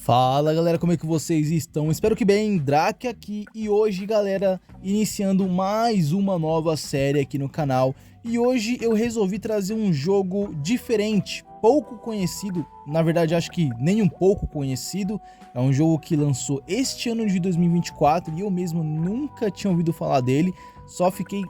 Fala galera, como é que vocês estão? Espero que bem, Drake aqui e hoje galera, iniciando mais uma nova série aqui no canal. E hoje eu resolvi trazer um jogo diferente, pouco conhecido, na verdade acho que nem um pouco conhecido. É um jogo que lançou este ano de 2024 e eu mesmo nunca tinha ouvido falar dele, só fiquei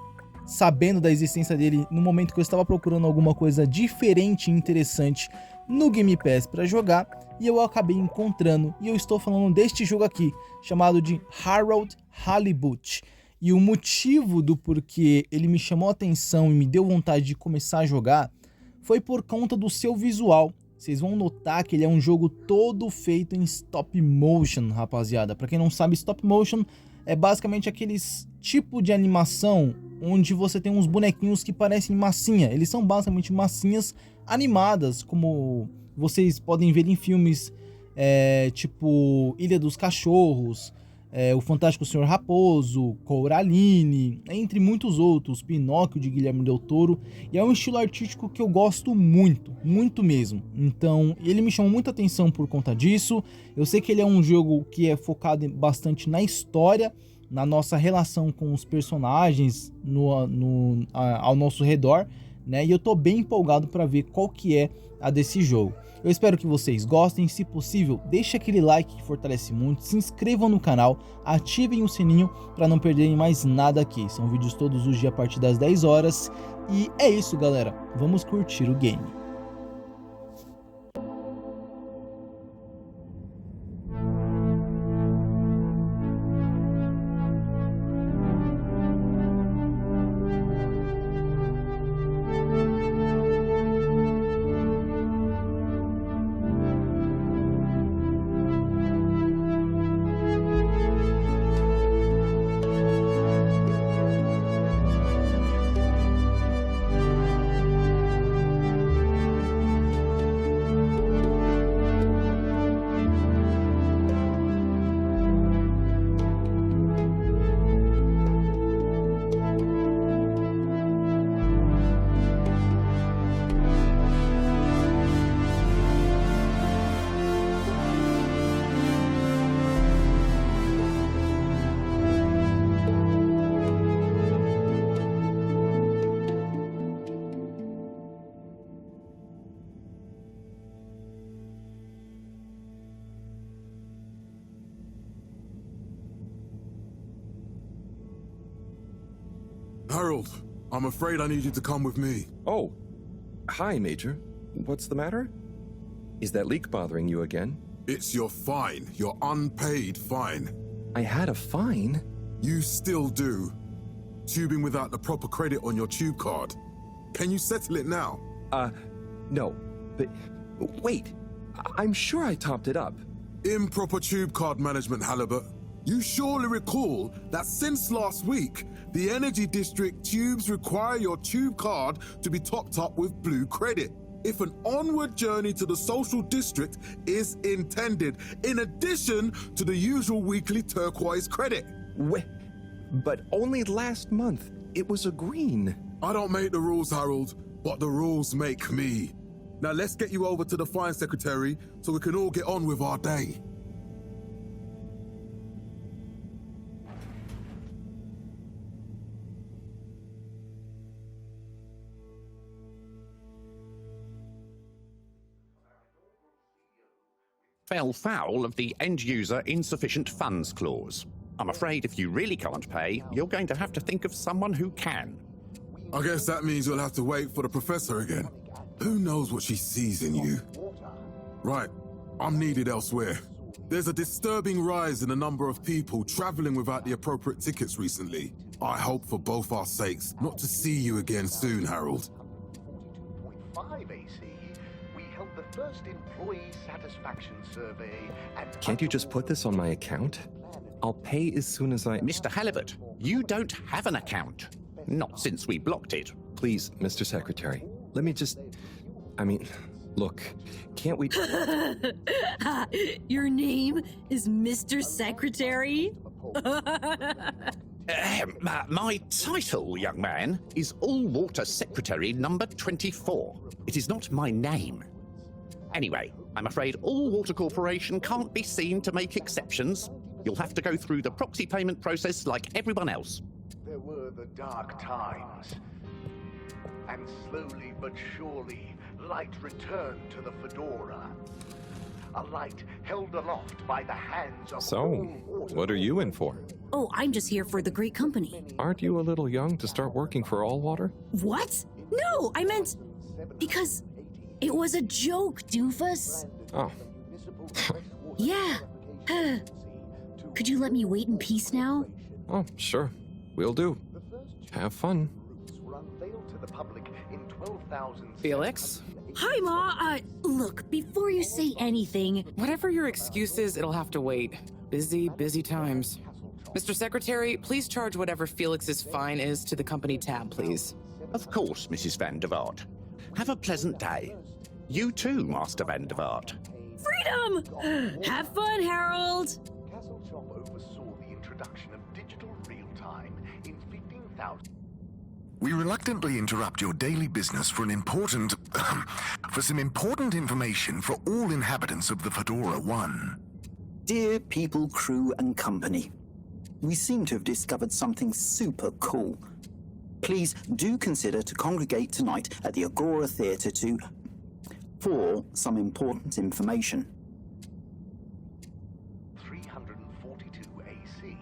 sabendo da existência dele no momento que eu estava procurando alguma coisa diferente e interessante no Game Pass para jogar, e eu acabei encontrando, e eu estou falando deste jogo aqui, chamado de Halibut. E o motivo do porquê ele me chamou a atenção e me deu vontade de começar a jogar foi por conta do seu visual. Vocês vão notar que ele é um jogo todo feito em stop motion, rapaziada. Para quem não sabe, stop motion é basicamente aqueles tipo de animação onde você tem uns bonequinhos que parecem massinha. Eles são basicamente massinhas animadas, como vocês podem ver em filmes tipo Ilha dos Cachorros, O Fantástico Senhor Raposo, Coraline, entre muitos outros, Pinóquio de Guilherme Del Toro. E é um estilo artístico que eu gosto muito, muito mesmo. Então ele me chamou muita atenção por conta disso. Eu sei que ele é um jogo que é focado bastante na história, na nossa relação com os personagens ao nosso redor, né? E eu tô bem empolgado para ver qual que é a desse jogo. Eu espero que vocês gostem, se possível, deixe aquele like que fortalece muito, se inscrevam no canal, ativem o sininho para não perderem mais nada aqui. São vídeos todos os dias a partir das 10 horas. E é isso, galera. Vamos curtir o game. Harold, I'm afraid I need you to come with me. Oh, hi, Major. What's the matter? Is that leak bothering you again? It's your fine, your unpaid fine. I had a fine? You still do. Tubing without the proper credit on your tube card. Can you settle it now? No. But wait, I'm sure I topped it up. Improper tube card management, Halibut. You surely recall that since last week, the Energy District tubes require your tube card to be topped up with blue credit if an onward journey to the social district is intended, in addition to the usual weekly turquoise credit. But only last month, it was a green. I don't make the rules, Harold, but the rules make me. Now let's get you over to the fine secretary so we can all get on with our day. Fell foul of the end-user insufficient funds clause. I'm afraid if you really can't pay, you're going to have to think of someone who can. I guess that means you'll have to wait for the professor again. Who knows what she sees in you? Right, I'm needed elsewhere. There's a disturbing rise in the number of people traveling without the appropriate tickets recently. I hope for both our sakes not to see you again soon, Harold. 5 AC, we held the first employee satisfaction survey and... Can't you just put this on my account? I'll pay as soon as I... Mr. Halibut, you don't have an account. Not since we blocked it. Please, Mr. Secretary, let me just... look, can't we... Your name is Mr. Secretary? My title, young man, is All-Water Secretary number 24. It is not my name. Anyway, I'm afraid All Water Corporation can't be seen to make exceptions. You'll have to go through the proxy payment process like everyone else. There were the dark times. And slowly but surely, light returned to the Fedora. A light held aloft by the hands of So, all water. what are you in for? Oh, I'm just here for the great company. Aren't you a little young to start working for All Water? What? No, I meant because it was a joke, doofus. Oh, Yeah. Could you let me wait in peace now? oh, sure. Will do. Have fun. Were unveiled to the public in 12,000. Felix? Hi, Ma. Look, before you say anything, Whatever your excuse is, it'll have to wait. Busy, busy times. Mr. Secretary, please charge whatever Felix's fine is to the company tab, please. Of course, Mrs. Van der Vaart. Have a pleasant day. You too, Master Van der Vaart. freedom! Have fun, Harold! Castle Shop oversaw the introduction of digital real-time in 15,000. We reluctantly interrupt your daily business for some important information for all inhabitants of the Fedora I. Dear people, crew, and company, we seem to have discovered something super cool. Please do consider to congregate tonight at the Agora Theatre for some important information. 342 AC.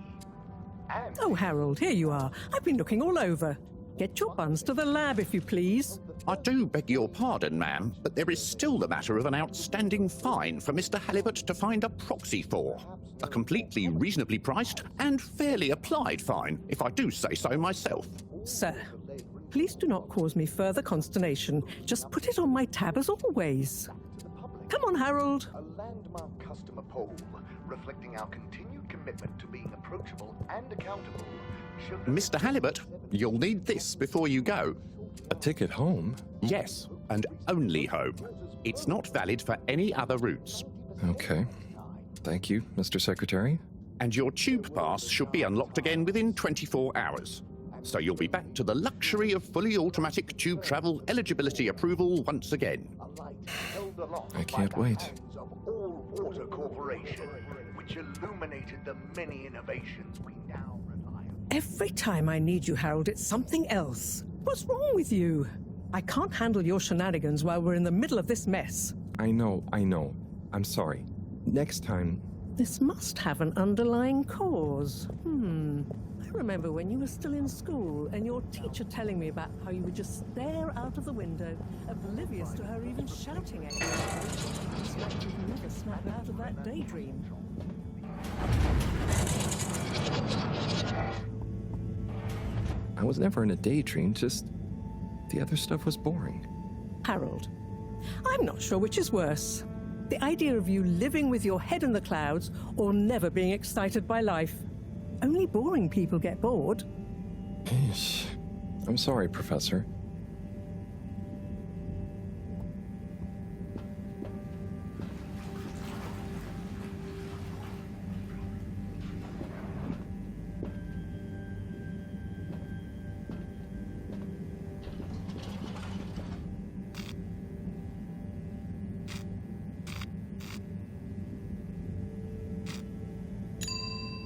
And Oh, Harold, here you are. I've been looking all over. Get your buns to the lab, if you please. I do beg your pardon, ma'am, but there is still the matter of an outstanding fine for Mr. Halibut to find a proxy for. A completely reasonably priced and fairly applied fine, if I do say so myself. Sir, please do not cause me further consternation. Just put it on my tab as always. Come on, Harold. a landmark customer poll reflecting our continued commitment to being approachable and accountable. showed Mr. Halibut, you'll need this before you go. A ticket home? Yes, and only home. It's not valid for any other routes. Okay. Thank you, Mr. Secretary. And your tube pass should be unlocked again within 24 hours. So you'll be back to the luxury of fully automatic tube travel eligibility approval once again. a light held aloft I can't by the wait. hands of All Water Corporation, which illuminated the many innovations we now rely on. Every time I need you, Harold, it's something else. What's wrong with you? I can't handle your shenanigans while we're in the middle of this mess. I know. I'm sorry. Next time. This must have an underlying cause. I remember when you were still in school and your teacher telling me about how you would just stare out of the window, oblivious to her even shouting at you. It's like you'd never snap out of that daydream. I was never in a daydream, just the other stuff was boring. Harold, I'm not sure which is worse. The idea of you living with your head in the clouds or never being excited by life. Only boring people get bored. Eesh. I'm sorry, Professor.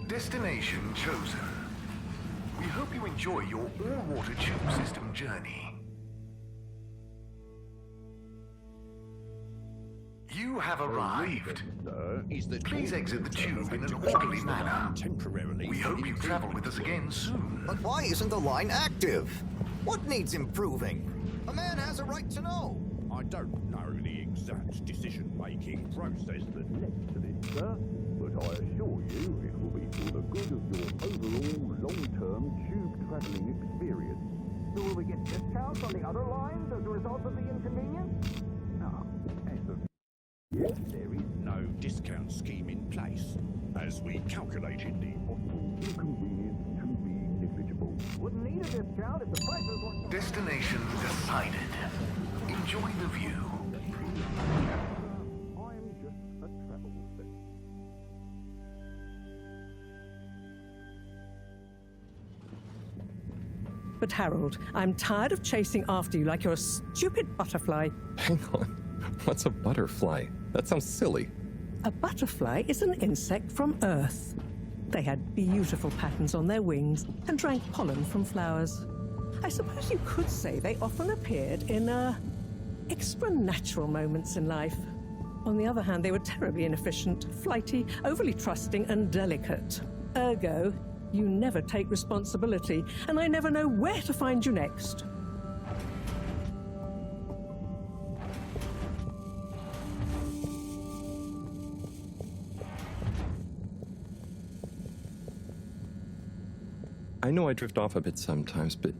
Destination chosen. We hope you enjoy your all-water tube system journey. You have arrived. Please exit the tube in an orderly manner. We hope you travel with us again soon. But why isn't the line active? What needs improving? A man has a right to know. I don't know the exact decision-making process that led to this, sir, but I assure you it will be for the good of your overall long-term tube travelling experience. So will we get discounts on the other lines as a result of the inconvenience? No. As of yet, there is no discount scheme in place, as we calculated the possible inconvenience to be negligible. Wouldn't need a discount if the prices weren't... Destination decided. Enjoy the view. I'm just a travel set. But Harold, I'm tired of chasing after you like you're a stupid butterfly. Hang on. What's a butterfly? That sounds silly. A butterfly is an insect from Earth. They had beautiful patterns on their wings and drank pollen from flowers. I suppose you could say they often appeared in, extra natural moments in life. On the other hand, they were terribly inefficient, flighty, overly trusting, and delicate. Ergo, you never take responsibility, and I never know where to find you next. I know I drift off a bit sometimes, but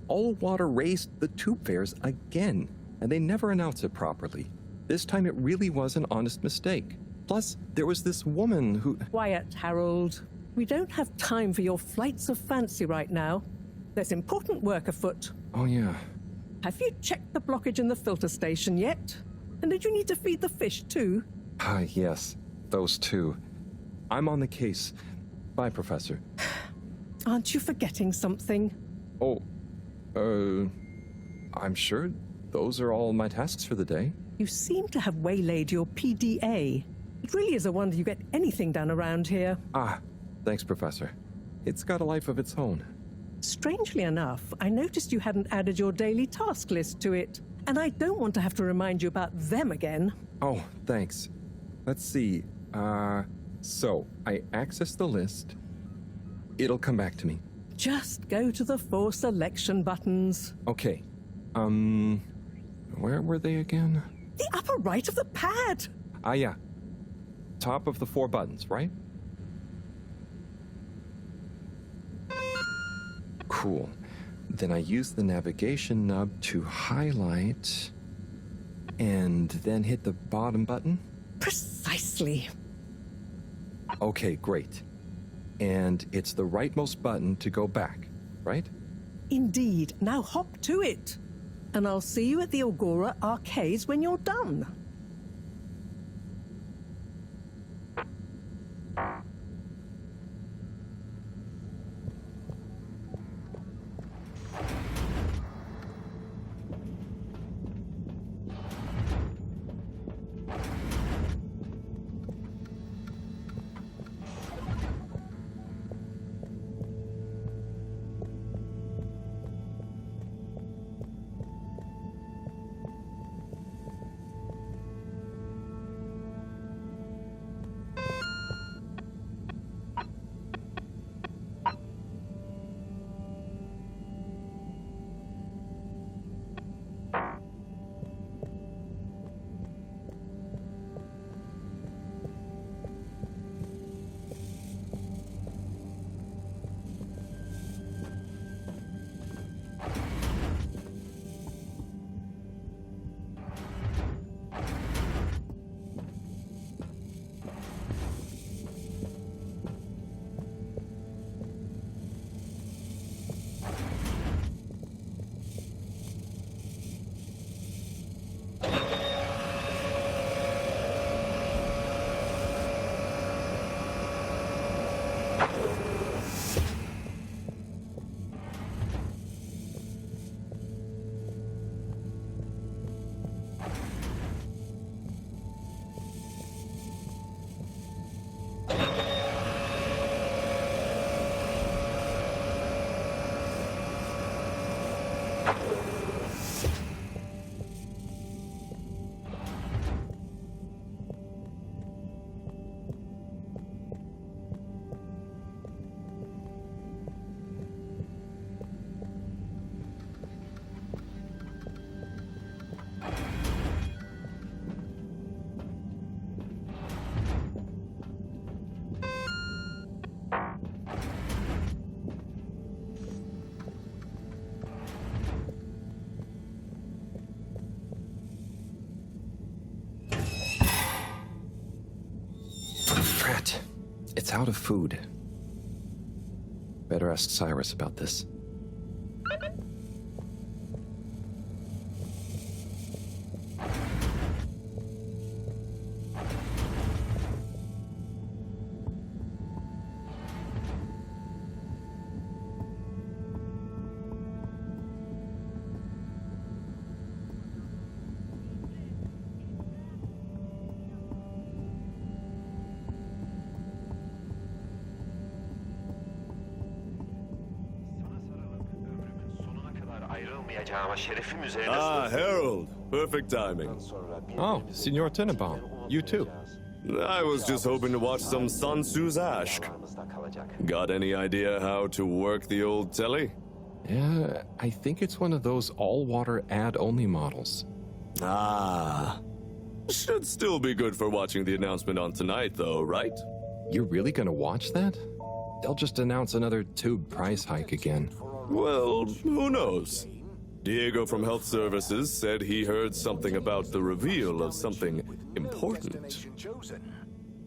all water raised the tube fares again, and they never announce it properly. This time it really was an honest mistake. Plus, there was this woman who... Quiet, Harold. We don't have time for your flights of fancy right now. There's important work afoot. Oh, yeah. Have you checked the blockage in the filter station yet? And did you need to feed the fish too? Yes, those two. I'm on the case. Bye, Professor. Aren't you forgetting something? Oh, I'm sure those are all my tasks for the day. You seem to have waylaid your PDA. It really is a wonder you get anything done around here. Thanks, Professor. It's got a life of its own. Strangely enough, I noticed you hadn't added your daily task list to it, and I don't want to have to remind you about them again. Oh, thanks. Let's see. So, I access the list. It'll come back to me. Just go to the 4 selection buttons. Okay. Where were they again? The upper right of the pad! Yeah. Top of the 4 buttons, right? Cool. Then I use the navigation nub to highlight, and then hit the bottom button? Precisely. Okay, great. And it's the rightmost button to go back, right? Indeed. Now hop to it. And I'll see you at the Agora arcades when you're done. It's out of food. Better ask Cyrus about this. Ah, Harold. Perfect timing. Oh, Signor Tenenbaum. You too. I was just hoping to watch some Sun Tzu's Ash. Got any idea how to work the old telly? Yeah, I think it's one of those all-water ad-only models. Ah. Should still be good for watching the announcement on tonight, though, right? You're really gonna watch that? They'll just announce another tube price hike again. Well, who knows? Diego from Health Services said he heard something about the reveal of something important.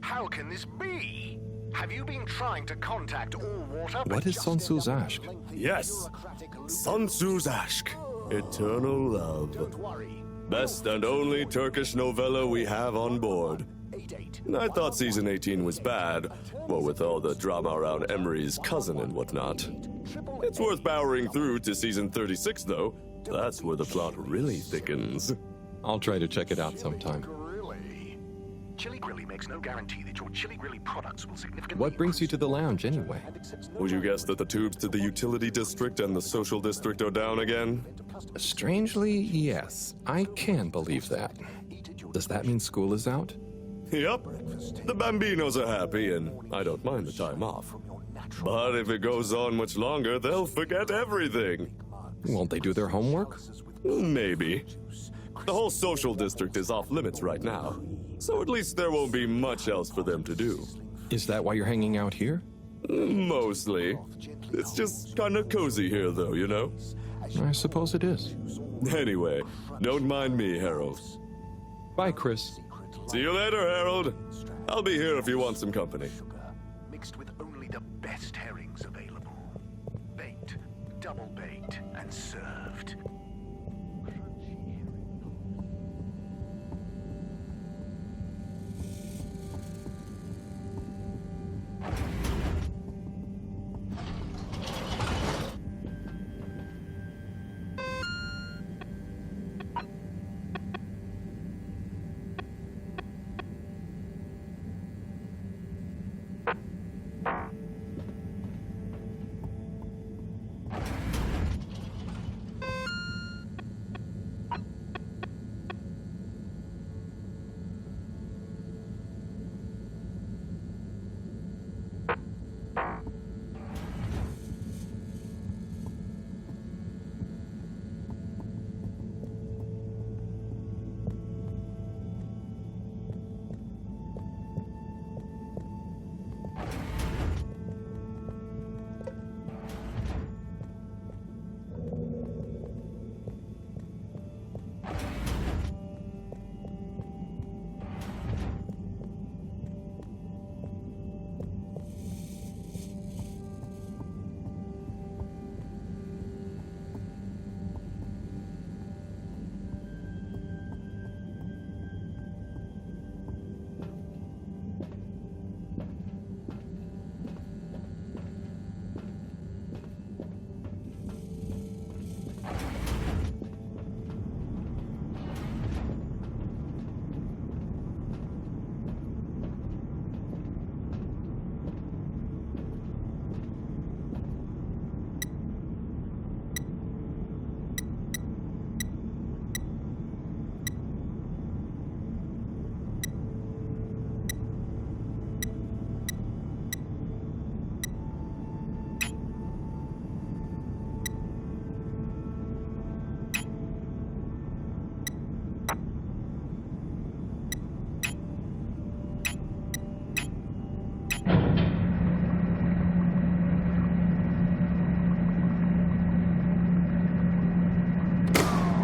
How can this be? Have you been trying to contact all water? What is Sun Tzu's Ash? Yes, Sun Tzu's Ash. Eternal Love. Best and only Turkish novella we have on board. I thought season 18 was bad, well, with all the drama around Emery's cousin and whatnot. It's worth powering through to season 36, though. That's where the plot really thickens. I'll try to check it out sometime. Chili Grilly makes no guarantee that your Chili Grilly products will significantly... What brings you to the lounge, anyway? Would you guess that the tubes to the utility district and the social district are down again? Strangely, yes. I can believe that. Does that mean school is out? Yep. The Bambinos are happy, and I don't mind the time off. But if it goes on much longer, they'll forget everything. Won't they do their homework? Maybe. The whole social district is off limits right now, so at least there won't be much else for them to do. Is that why you're hanging out here? Mostly. It's just kind of cozy here, though, you know? I suppose it is. Anyway, don't mind me, Harold. Bye, Chris. See you later, Harold. I'll be here if you want some company. Mixed with only the best herrings available. Baked, double baked, and served.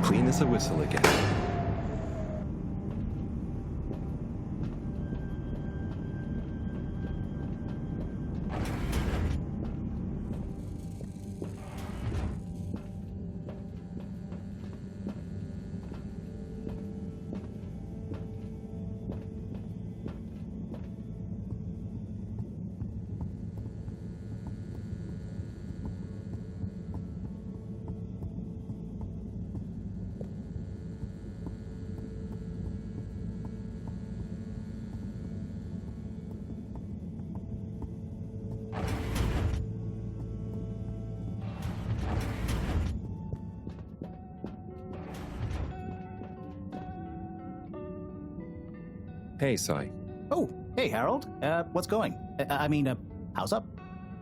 Clean as a whistle again. Hey, Sai. Oh, hey, Harold. What's going? How's up?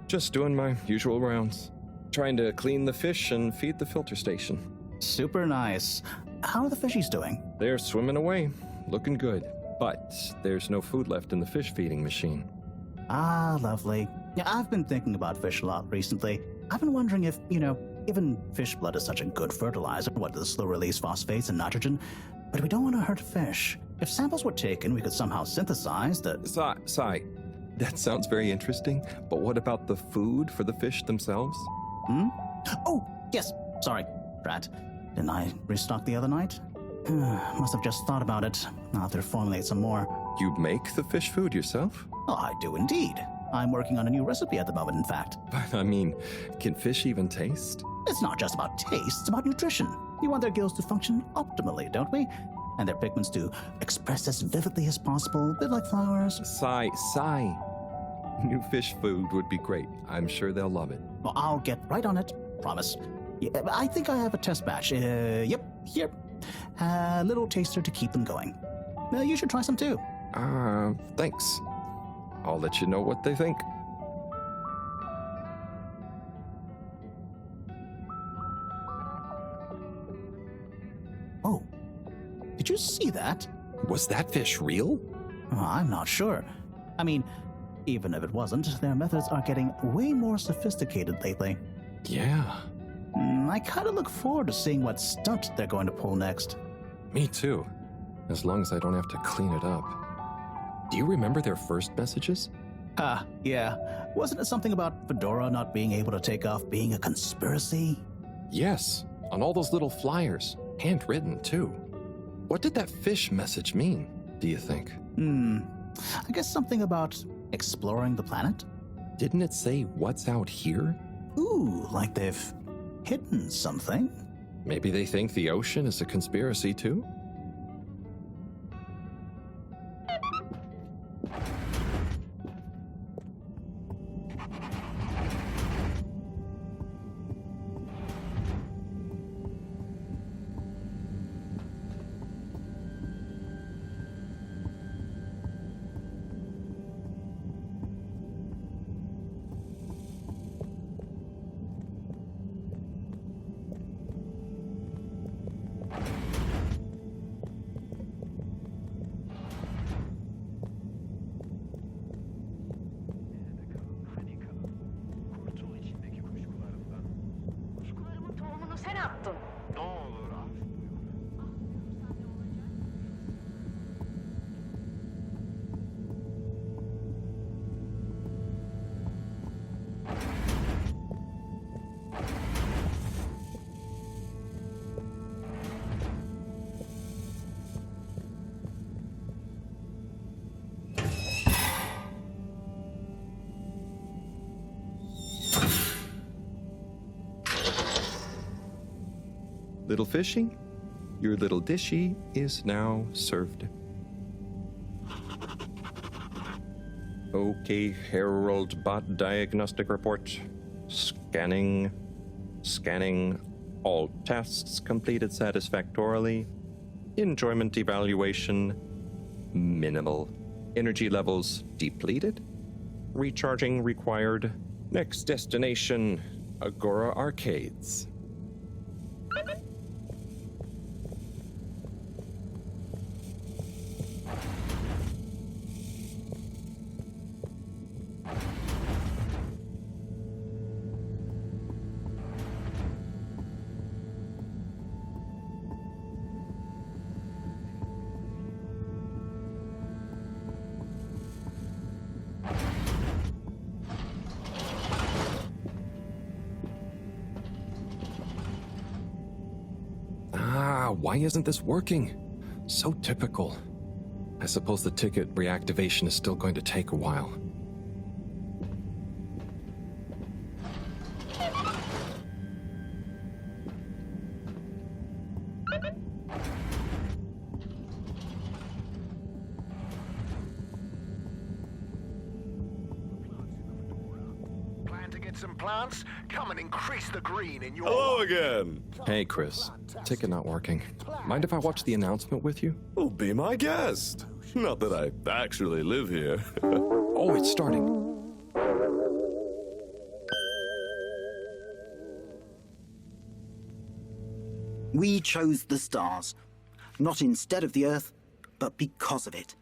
Just doing my usual rounds. Trying to clean the fish and feed the filter station. Super nice. How are the fishies doing? They're swimming away, looking good. But there's no food left in the fish feeding machine. Ah, lovely. Yeah, I've been thinking about fish a lot recently. I've been wondering if, given fish blood is such a good fertilizer, what the slow-release phosphates and nitrogen, but we don't want to hurt fish. If samples were taken, we could somehow synthesize the... Sai, that sounds very interesting, but what about the food for the fish themselves? Oh, yes. Sorry, Drat. Didn't I restock the other night? Must have just thought about it. I'll have to formulate some more. You make the fish food yourself? Oh, I do indeed. I'm working on a new recipe at the moment, in fact. But, can fish even taste? It's not just about taste, it's about nutrition. We want their gills to function optimally, don't we? And their pigments to express as vividly as possible, a bit like flowers. Sai. New fish food would be great. I'm sure they'll love it. Well, I'll get right on it. Promise. Yeah, I think I have a test batch. Yep, here. A little taster to keep them going. You should try some too. Thanks. I'll let you know what they think. Oh, did you see that? Was that fish real? I'm not sure. Even if it wasn't, their methods are getting way more sophisticated lately. Yeah. I kind of look forward to seeing what stunt they're going to pull next. Me too. As long as I don't have to clean it up. Do you remember their first messages? Yeah. Wasn't it something about FEDORA not being able to take off being a conspiracy? Yes, on all those little flyers. Handwritten, too. What did that fish message mean, do you think? I guess something about exploring the planet? Didn't it say what's out here? Ooh, like they've hidden something? Maybe they think the ocean is a conspiracy, too? Little fishy, your little dishy is now served. Okay, Harold Bot Diagnostic Report. Scanning. All tasks completed satisfactorily. Enjoyment evaluation, minimal. Energy levels depleted. Recharging required. Next destination, Agora Arcades. Why isn't this working? So typical. I suppose the ticket reactivation is still going to take a while. Plan to get some plants? Come and increase the green in your... Hello again. Hey, Chris. Ticket not working. Mind if I watch the announcement with you? Oh, be my guest. Not that I actually live here. Oh, it's starting. We chose the stars, not instead of the Earth, but because of it.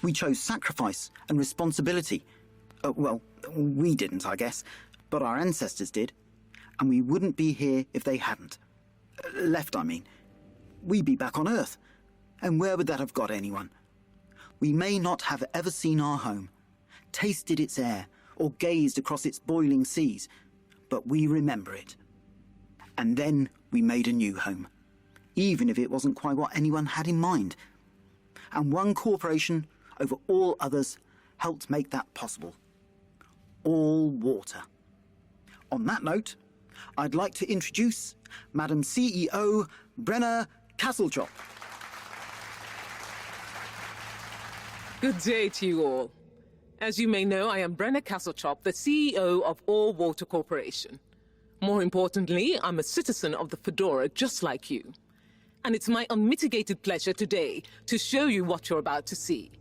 We chose sacrifice and responsibility. Well, we didn't, I guess, but our ancestors did, and we wouldn't be here if they hadn't. Left, I mean. We'd be back on Earth, and where would that have got anyone? We may not have ever seen our home, tasted its air, or gazed across its boiling seas, but we remember it. And then we made a new home, even if it wasn't quite what anyone had in mind. And one corporation over all others helped make that possible. All water. On that note, I'd like to introduce Madam CEO Brenna Castletop. Good day to you all. As you may know, I am Brenna Castletop, the CEO of All Water Corporation. More importantly, I'm a citizen of the FEDORA just like you. And it's my unmitigated pleasure today to show you what you're about to see.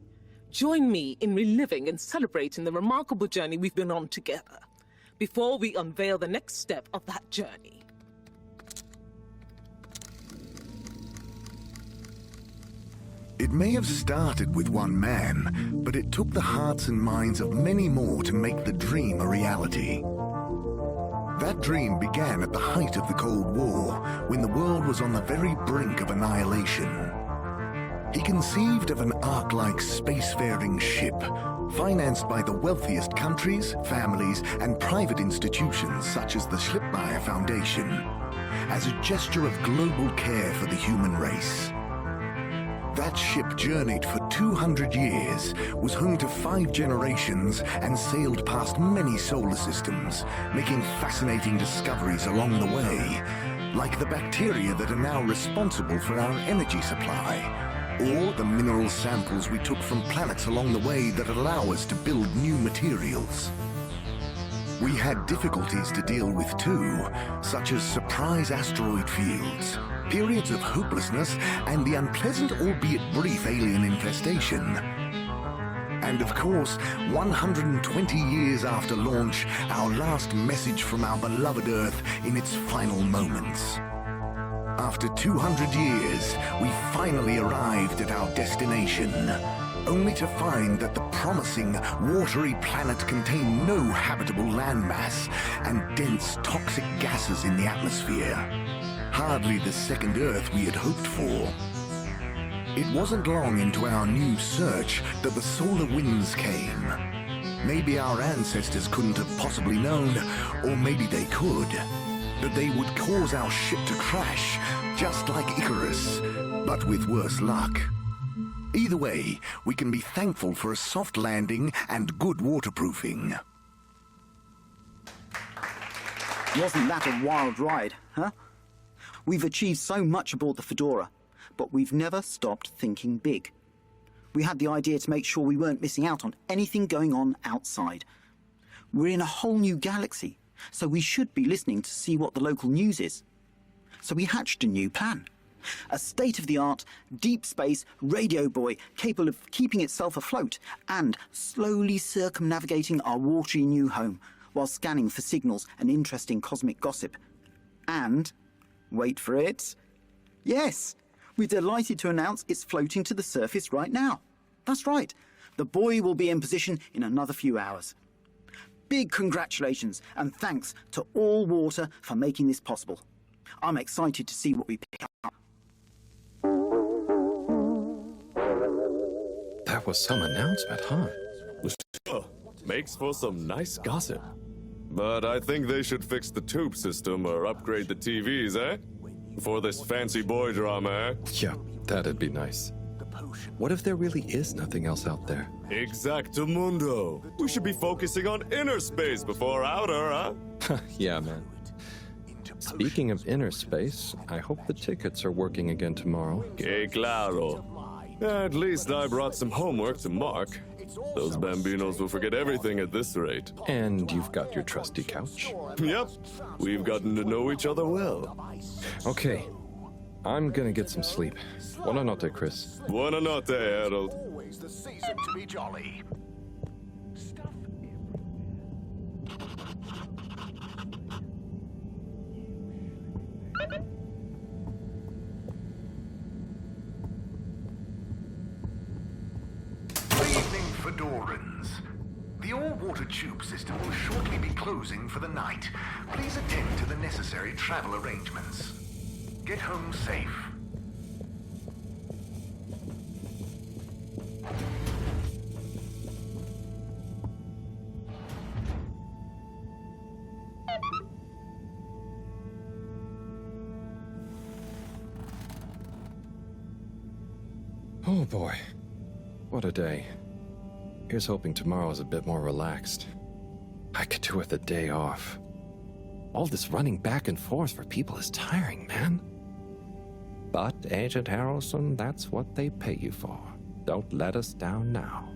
Join me in reliving and celebrating the remarkable journey we've been on together, before we unveil the next step of that journey. It may have started with one man, but it took the hearts and minds of many more to make the dream a reality. That dream began at the height of the Cold War, when the world was on the very brink of annihilation. He conceived of an ark-like spacefaring ship, financed by the wealthiest countries, families, and private institutions such as the Schlippmeier Foundation, as a gesture of global care for the human race. That ship journeyed for 200 years, was home to 5 generations, and sailed past many solar systems, making fascinating discoveries along the way, like the bacteria that are now responsible for our energy supply, or the mineral samples we took from planets along the way that allow us to build new materials. We had difficulties to deal with too, such as surprise asteroid fields, periods of hopelessness, and the unpleasant albeit brief alien infestation. And of course, 120 years after launch, our last message from our beloved Earth in its final moments. After 200 years, we finally arrived at our destination, only to find that the promising, watery planet contained no habitable landmass and dense, toxic gases in the atmosphere. Hardly the second Earth we had hoped for. It wasn't long into our new search that the solar winds came. Maybe our ancestors couldn't have possibly known, or maybe they could, that they would cause our ship to crash, just like Icarus, but with worse luck. Either way, we can be thankful for a soft landing and good waterproofing. Wasn't that a wild ride, huh? We've achieved so much aboard the FEDORA, but we've never stopped thinking big. We had the idea to make sure we weren't missing out on anything going on outside. We're in a whole new galaxy, so we should be listening to see what the local news is. So we hatched a new plan. A state-of-the-art, deep space radio buoy capable of keeping itself afloat and slowly circumnavigating our watery new home while scanning for signals and interesting cosmic gossip. And, wait for it, yes, we're delighted to announce it's floating to the surface right now. That's right, the buoy will be in position in another few hours. Big congratulations and thanks to All Water for making this possible. I'm excited to see what we pick up. That was some announcement, huh? Makes for some nice gossip. But I think they should fix the tube system or upgrade the TVs, eh? For this fancy boy drama, eh? Yeah, that'd be nice. What if there really is nothing else out there? Exactamundo. We should be focusing on inner space before outer, huh? Yeah, man. Speaking of inner space, I hope the tickets are working again tomorrow. Que claro. At least I brought some homework to mark. Those bambinos will forget everything at this rate. And you've got your trusty couch? Yep. We've gotten to know each other well. Okay. I'm gonna get some sleep. Buona notte, Chris. Buona notte, Harold. Always the season to be jolly. Good evening, Fedorans. The all-water tube system will shortly be closing for the night. Please attend to the necessary travel arrangements. Get home safe. Oh boy. What a day. Here's hoping tomorrow's a bit more relaxed. I could do with a day off. All this running back and forth for people is tiring, man. But, Agent Harrelson, that's what they pay you for. Don't let us down now.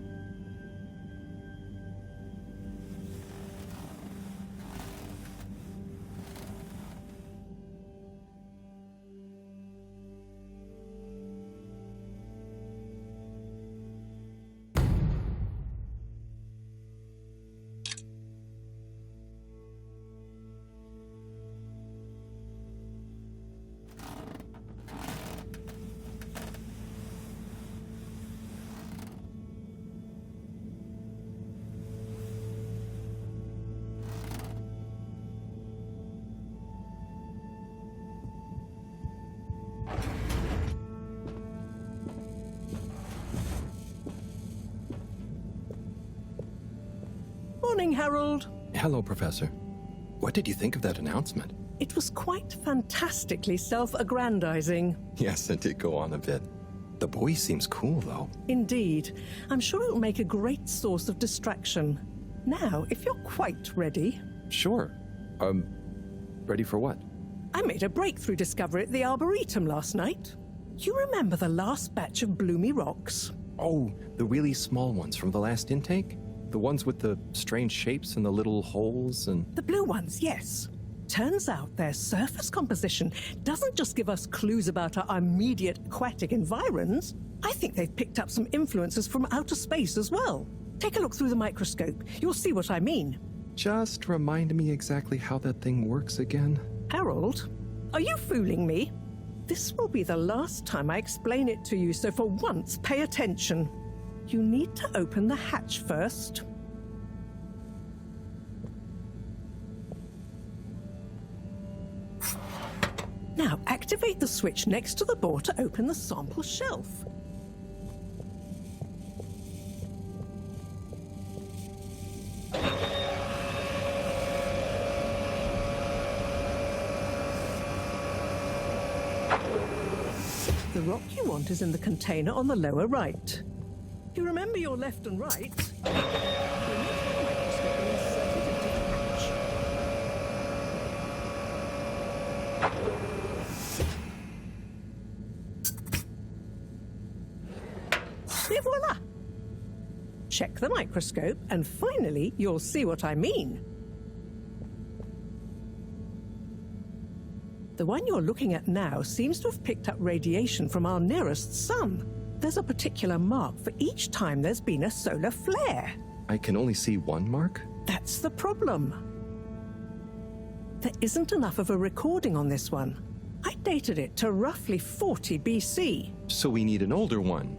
Morning, Harold. Hello, Professor. What did you think of that announcement? It was quite fantastically self-aggrandizing. Yes, it did go on a bit. The boy seems cool, though. Indeed. I'm sure it'll make a great source of distraction. Now, if you're quite ready... Sure. Ready for what? I made a breakthrough discovery at the Arboretum last night. You remember the last batch of bloomy rocks? Oh, the really small ones from the last intake? The ones with the strange shapes and the little holes and... The blue ones, yes. Turns out their surface composition doesn't just give us clues about our immediate aquatic environs. I think they've picked up some influences from outer space as well. Take a look through the microscope. You'll see what I mean. Just remind me exactly how that thing works again. Harold, are you fooling me? This will be the last time I explain it to you, so for once, pay attention. You need to open the hatch first. Now, activate the switch next to the door to open the sample shelf. The rock you want is in the container on the lower right. You remember your left and right? Et voila! Check the microscope, and finally, you'll see what I mean. The one you're looking at now seems to have picked up radiation from our nearest sun. There's a particular mark for each time there's been a solar flare. I can only see one mark? That's the problem. There isn't enough of a recording on this one. I dated it to roughly 40 BC. So we need an older one.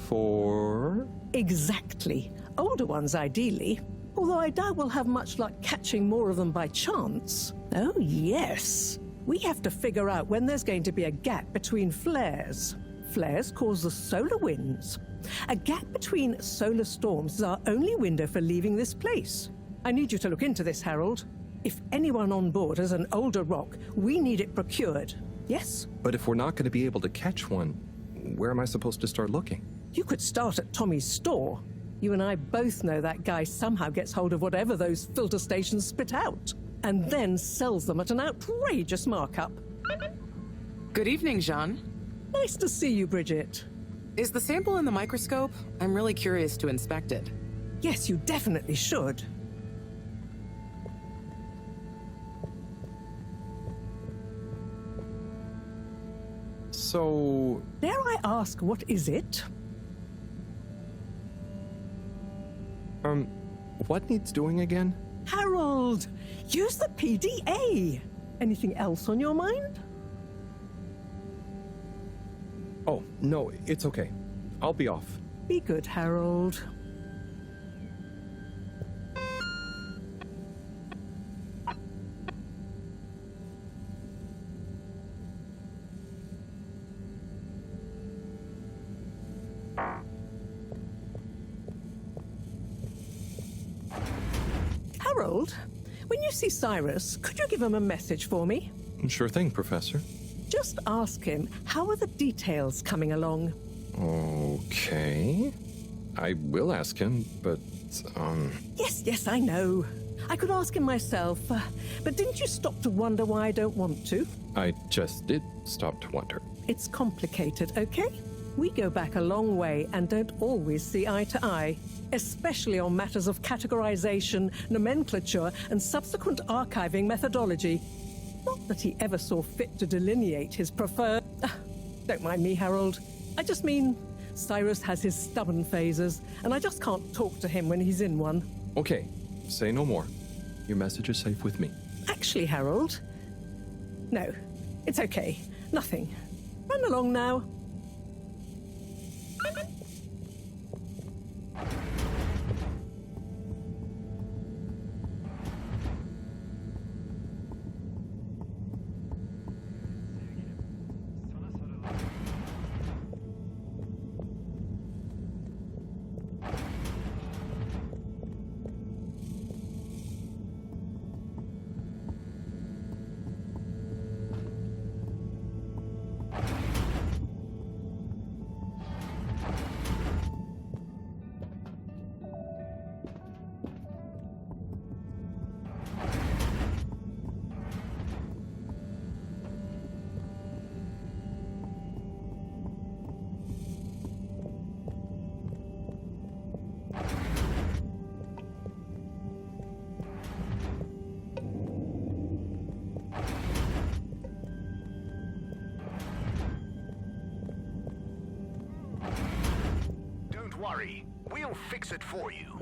For... Exactly. Older ones, ideally. Although I doubt we'll have much luck catching more of them by chance. Oh, yes. We have to figure out when there's going to be a gap between flares. Flares cause the solar winds. A gap between solar storms is our only window for leaving this place. I need you to look into this, Harold. If anyone on board has an older rock, we need it procured. Yes? But if we're not going to be able to catch one, where am I supposed to start looking? You could start at Tommy's store. You and I both know that guy somehow gets hold of whatever those filter stations spit out, and then sells them at an outrageous markup. Good evening, Jeanne. Nice to see you, Bridget. Is the sample in the microscope? I'm really curious to inspect it. Yes, you definitely should. So... Dare I ask, what is it? What needs doing again? Harold, use the PDA. Anything else on your mind? Oh, no, it's okay. I'll be off. Be good, Harold. Harold, when you see Cyrus, could you give him a message for me? Sure thing, Professor. Just ask him, how are the details coming along? Okay. I will ask him, but, Yes, I know. I could ask him myself, but didn't you stop to wonder why I don't want to? I just did stop to wonder. It's complicated, okay? We go back a long way and don't always see eye to eye, especially on matters of categorization, nomenclature, and subsequent archiving methodology. Not that he ever saw fit to delineate his preferred... Don't mind me, Harold. I just mean, Cyrus has his stubborn phases, and I just can't talk to him when he's in one. Okay, say no more. Your message is safe with me. Actually, Harold... No, it's okay. Nothing. Run along now. Worry, we'll fix it for you.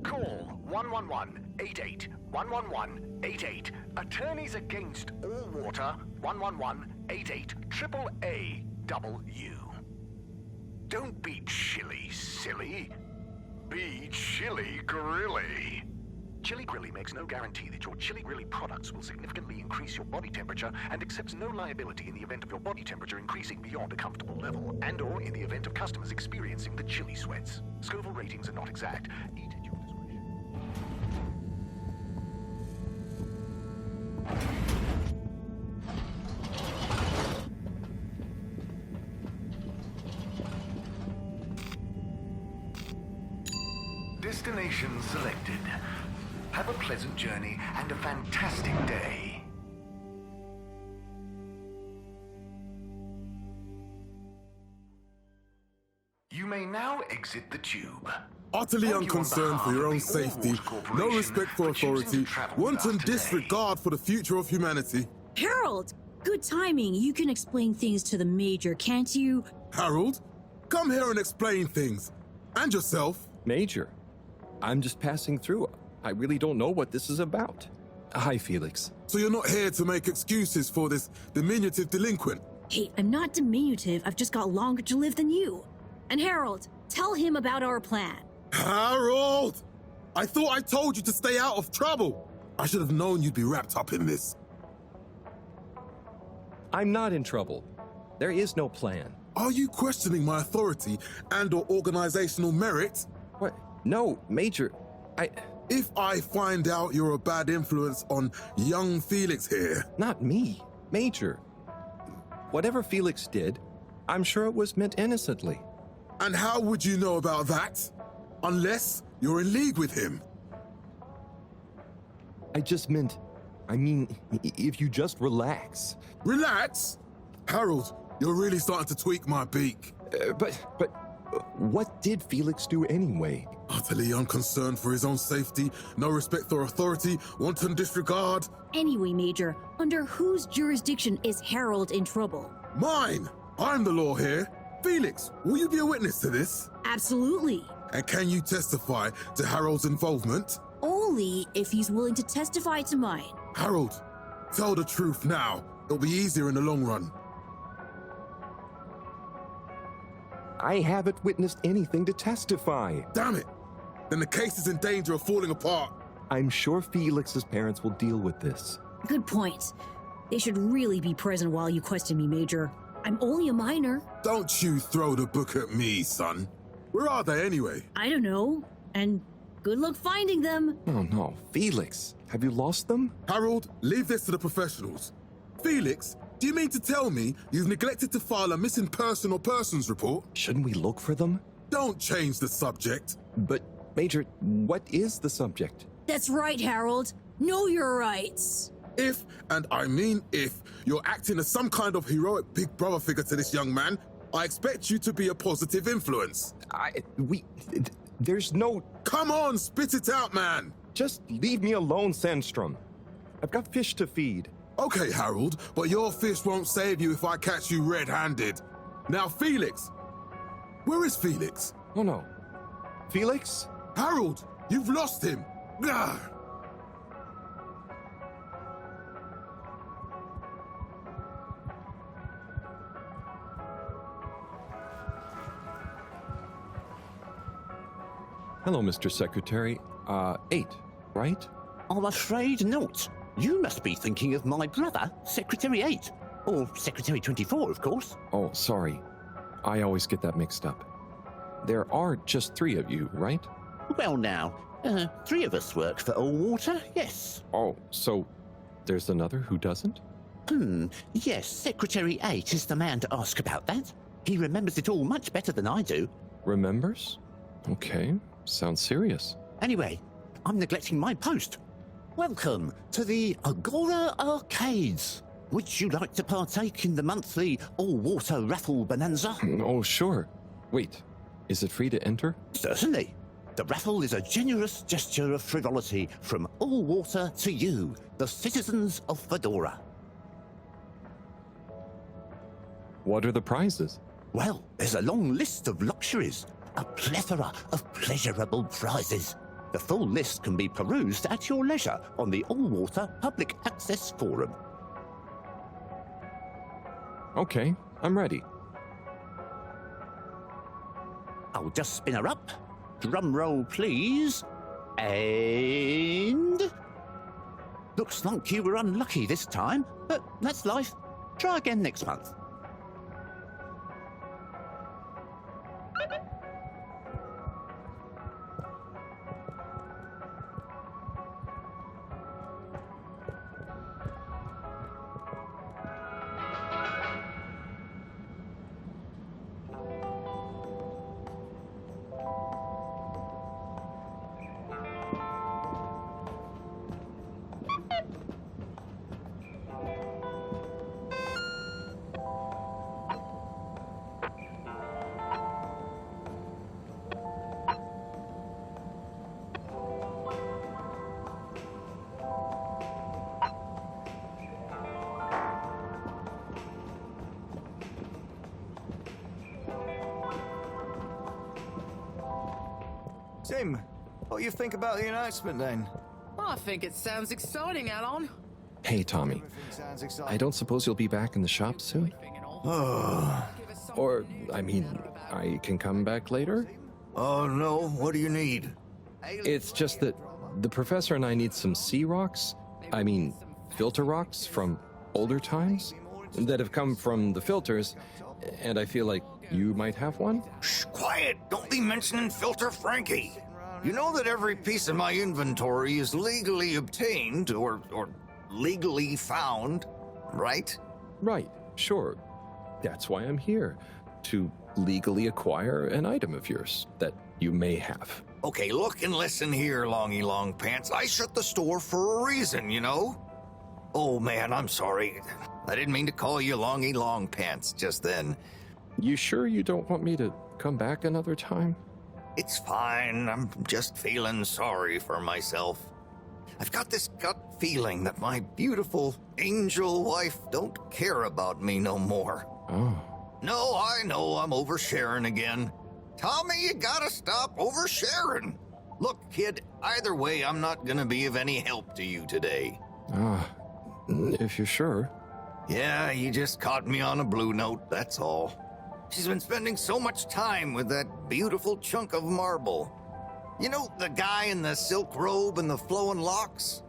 Call 111-88, 111-88. Attorneys Against All Water, 111-88, triple AW. Don't be chilly, silly. Be chilly grilly. Chili Grilly makes no guarantee that your Chili Grilly products will significantly increase your body temperature and accepts no liability in the event of your body temperature increasing beyond a comfortable level and/or in the event of customers experiencing the chili sweats. Scoville ratings are not exact. Eat at your discretion. Destination selected. Have a pleasant journey and a fantastic day. You may now exit the tube. Utterly unconcerned for your own safety, no respect for authority, wanton disregard for the future of humanity. Harold! Good timing. You can explain things to the Major, can't you? Harold, come here and explain things. And yourself. Major, I'm just passing through. I really don't know what this is about. Hi, Felix. So you're not here to make excuses for this diminutive delinquent? Hey, I'm not diminutive. I've just got longer to live than you. And Harold, tell him about our plan. Harold! I thought I told you to stay out of trouble. I should have known you'd be wrapped up in this. I'm not in trouble. There is no plan. Are you questioning my authority and/or organizational merit? What? No, Major, If I find out you're a bad influence on young Felix here... Not me, Major. Whatever Felix did, I'm sure it was meant innocently. And how would you know about that? Unless you're in league with him. I mean, if you just relax. Relax? Harold, you're really starting to tweak my beak. But what did Felix do anyway? Utterly unconcerned for his own safety, no respect for authority, wanton disregard. Anyway, Major, under whose jurisdiction is Harold in trouble? Mine! I'm the law here. Felix, will you be a witness to this? Absolutely. And can you testify to Harold's involvement? Only if he's willing to testify to mine. Harold, tell the truth now. It'll be easier in the long run. I haven't witnessed anything to testify. Damn it! Then the case is in danger of falling apart. I'm sure Felix's parents will deal with this. Good point. They should really be present while you question me, Major. I'm only a minor. Don't you throw the book at me, son. Where are they anyway? I don't know. And good luck finding them. Oh no, Felix, have you lost them? Harold, leave this to the professionals. Felix, do you mean to tell me you've neglected to file a missing person or persons report? Shouldn't we look for them? Don't change the subject. But, Major, what is the subject? That's right, Harold. Know your rights. If, and I mean if, you're acting as some kind of heroic big brother figure to this young man, I expect you to be a positive influence. There's no... Come on, spit it out, man! Just leave me alone, Sandstrom. I've got fish to feed. Okay, Harold, but your fish won't save you if I catch you red-handed. Now, Felix! Where is Felix? Oh no. Felix? Harold, you've lost him! Ugh. Hello, Mr. Secretary. 8, right? I'm afraid not. You must be thinking of my brother, Secretary 8. Or Secretary 24, of course. Oh, sorry. I always get that mixed up. There are just 3 of you, right? Well now, 3 of us work for Allwater, yes. Oh, so there's another who doesn't? Yes, Secretary 8 is the man to ask about that. He remembers it all much better than I do. Remembers? Okay, sounds serious. Anyway, I'm neglecting my post. Welcome to the Agora Arcades. Would you like to partake in the monthly all-water raffle bonanza? Oh, sure. Wait, is it free to enter? Certainly. The raffle is a generous gesture of frivolity from Allwater to you, the citizens of Fedora. What are the prizes? Well, there's a long list of luxuries, a plethora of pleasurable prizes. The full list can be perused at your leisure on the Allwater Public Access Forum. Okay, I'm ready. I'll just spin her up. Drum roll, please. And... Looks like you were unlucky this time, but that's life. Try again next month. Tim, what do you think about the announcement then? I think it sounds exciting, Alan. Hey, Tommy. I don't suppose you'll be back in the shop soon? Or, I mean, I can come back later? Oh, no. What do you need? It's just that the professor and I need some sea rocks. I mean, filter rocks from older times that have come from the filters, and I feel like you might have one? Shh, quiet! Don't be mentioning Filter Frankie! You know that every piece in my inventory is legally obtained, or legally found, right? Right, sure. That's why I'm here, to legally acquire an item of yours that you may have. Okay, look and listen here, Longy Long Pants. I shut the store for a reason, you know? Oh man, I'm sorry. I didn't mean to call you Longy Long Pants just then. You sure you don't want me to come back another time? It's fine. I'm just feeling sorry for myself. I've got this gut feeling that my beautiful angel wife don't care about me no more. Oh. No, I know I'm oversharing again. Tommy, you gotta stop oversharing. Look, kid, either way, I'm not gonna be of any help to you today. If you're sure. Yeah, you just caught me on a blue note, that's all. She's been spending so much time with that beautiful chunk of marble. You know, the guy in the silk robe and the flowing locks?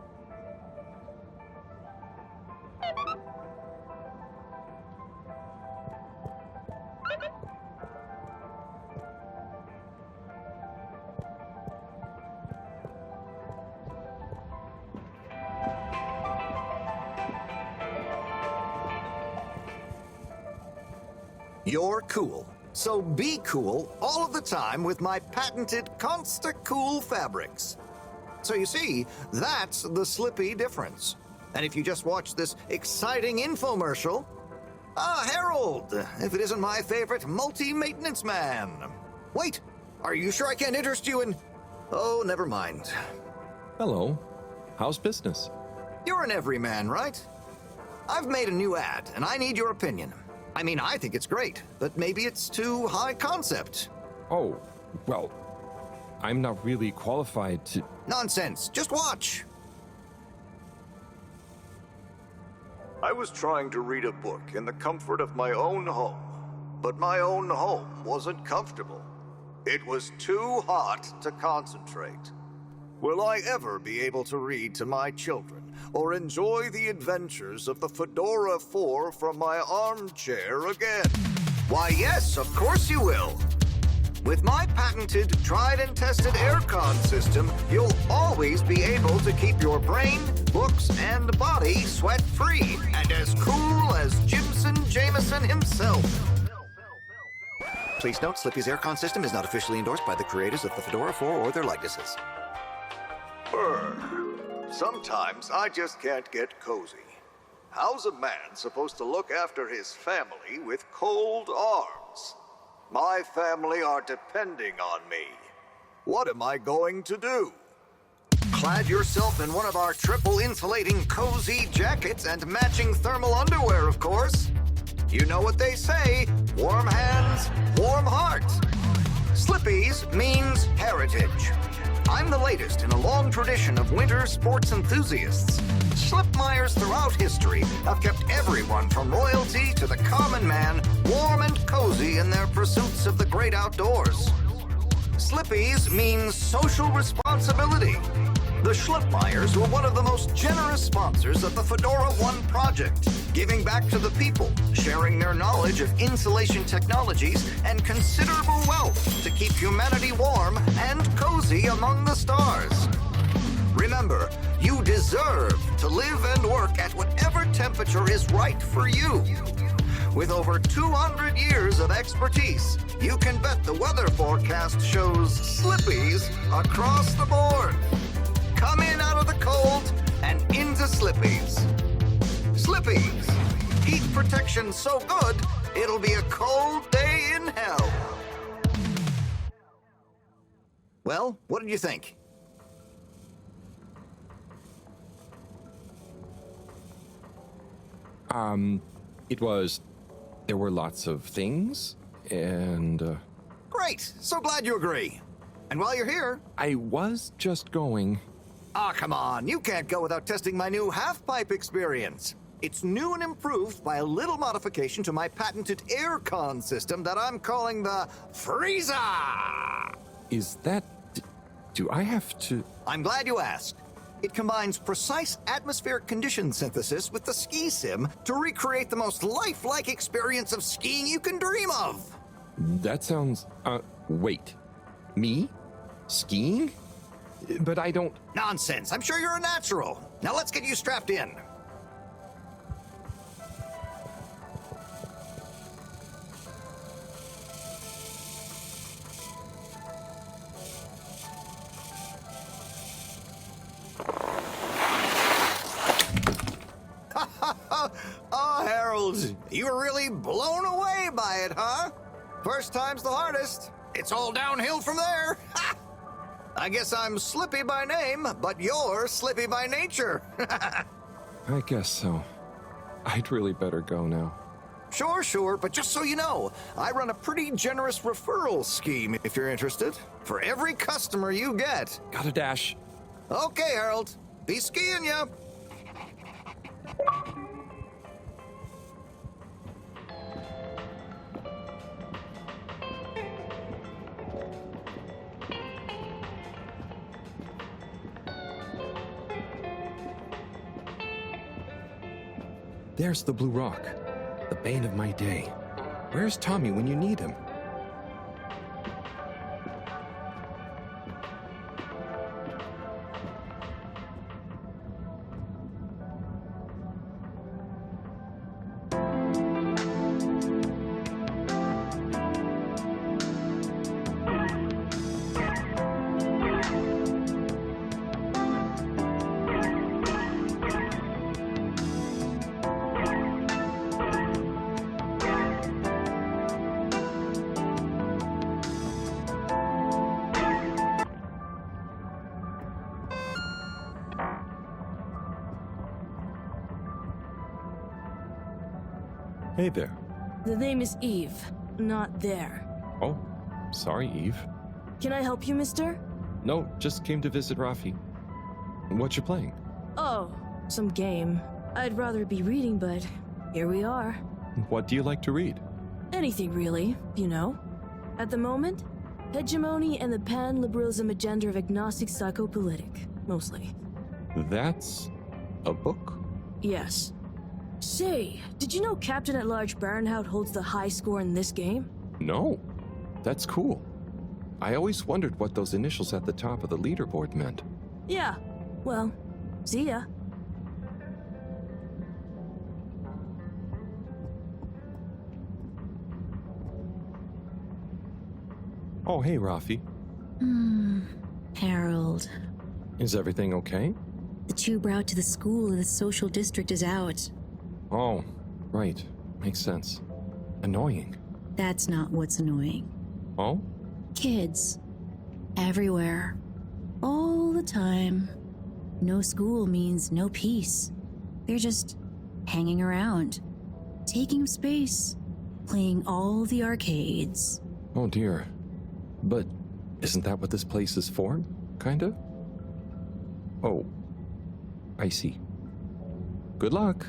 You're cool. So be cool all of the time with my patented Consta-Cool fabrics. So you see, that's the Slippy difference. And if you just watch this exciting infomercial, Harold, if it isn't my favorite multi-maintenance man. Wait, are you sure I can't interest you in... Oh, never mind. Hello. How's business? You're an everyman, right? I've made a new ad, and I need your opinion. I mean, I think it's great, but maybe it's too high concept. Oh, well, I'm not really qualified to... Nonsense. Just watch. I was trying to read a book in the comfort of my own home, but my own home wasn't comfortable. It was too hot to concentrate. Will I ever be able to read to my children or enjoy the adventures of the FEDORA IV from my armchair again? Why, yes, of course you will. With my patented, tried and tested aircon system, you'll always be able to keep your brain, books, and body sweat-free and as cool as Jimson Jameson himself. Please note, Slippy's aircon system is not officially endorsed by the creators of the FEDORA IV or their likenesses. Sometimes I just can't get cozy. How's a man supposed to look after his family with cold arms? My family are depending on me. What am I going to do? Clad yourself in one of our triple insulating cozy jackets and matching thermal underwear, of course. You know what they say, warm hands, warm heart. Slippy's means heritage. I'm the latest in a long tradition of winter sports enthusiasts. Schlipmeyers throughout history have kept everyone from royalty to the common man warm and cozy in their pursuits of the great outdoors. Slippy's means social responsibility. The Schlipmeyers were one of the most generous sponsors of the FEDORA I project, giving back to the people, sharing their knowledge of insulation technologies and considerable wealth to keep humanity warm and cozy among the stars. Remember, you deserve to live and work at whatever temperature is right for you. With over 200 years of expertise, you can bet the weather forecast shows Slippies across the board. Come in out of the cold and into Slippies. Slippies. Heat protection so good, it'll be a cold day in hell. Well, what did you think? There were lots of things, and... Great! So glad you agree. And while you're here... I was just going... Ah, come on. You can't go without testing my new half-pipe experience. It's new and improved by a little modification to my patented aircon system that I'm calling the Freezer! Is that... do I have to... I'm glad you asked. It combines precise atmospheric condition synthesis with the ski sim to recreate the most lifelike experience of skiing you can dream of. That sounds... wait. Me? Skiing? But I don't... Nonsense. I'm sure you're a natural. Now let's get you strapped in. Oh, Harold, you were really blown away by it, huh? First time's the hardest. It's all downhill from there. I guess I'm Slippy by name, but you're Slippy by nature. I guess so. I'd really better go now. Sure, but just so you know, I run a pretty generous referral scheme if you're interested. For every customer you get. Gotta dash. Okay, Harold. Be skiing ya. There's the Blue Rock, the bane of my day. Where's Tommy when you need him? Hey there. The name is Eve, not there. Oh, sorry, Eve. Can I help you, mister? No, just came to visit Rafi. What you playing? Oh, some game. I'd rather be reading, but here we are. What do you like to read? Anything really, you know. At the moment, hegemony and the pan-liberalism agenda of agnostic psychopolitic, mostly. That's a book? Yes. Say, did you know Captain-at-Large Baronhout holds the high score in this game? No. That's cool. I always wondered what those initials at the top of the leaderboard meant. Yeah. Well, see ya. Oh, hey, Rafi. Harold. Is everything okay? The tube route to the school in the social district is out. Oh, right. Makes sense. Annoying. That's not what's annoying. Oh? Kids. Everywhere. All the time. No school means no peace. They're just hanging around. Taking space. Playing all the arcades. Oh dear. But isn't that what this place is for? Kinda? Oh. I see. Good luck.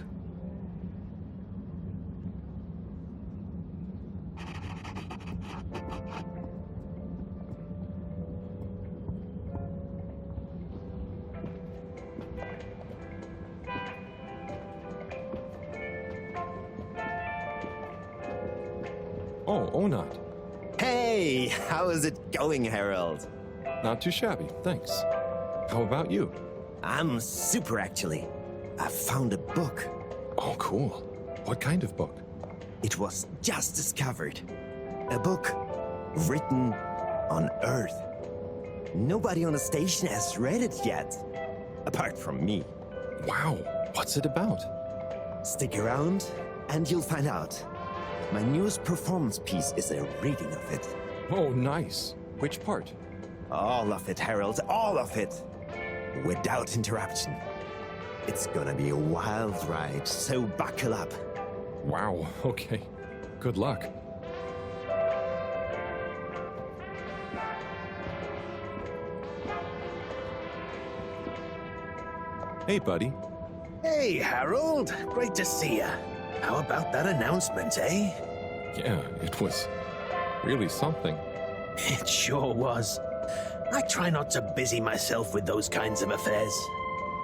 Oh, Onat. Hey, how is it going, Harold? Not too shabby, thanks. How about you? I'm super, actually. I found a book. Oh, cool. What kind of book? It was just discovered. A book written on Earth. Nobody on the station has read it yet. Apart from me. Wow, what's it about? Stick around and you'll find out. My newest performance piece is a reading of it. Oh, nice. Which part? All of it, Harold, all of it. Without interruption. It's gonna be a wild ride, so buckle up. Wow, okay. Good luck. Hey, buddy. Hey, Harold. Great to see ya. How about that announcement, eh? Yeah, it was really something. It sure was. I try not to busy myself with those kinds of affairs.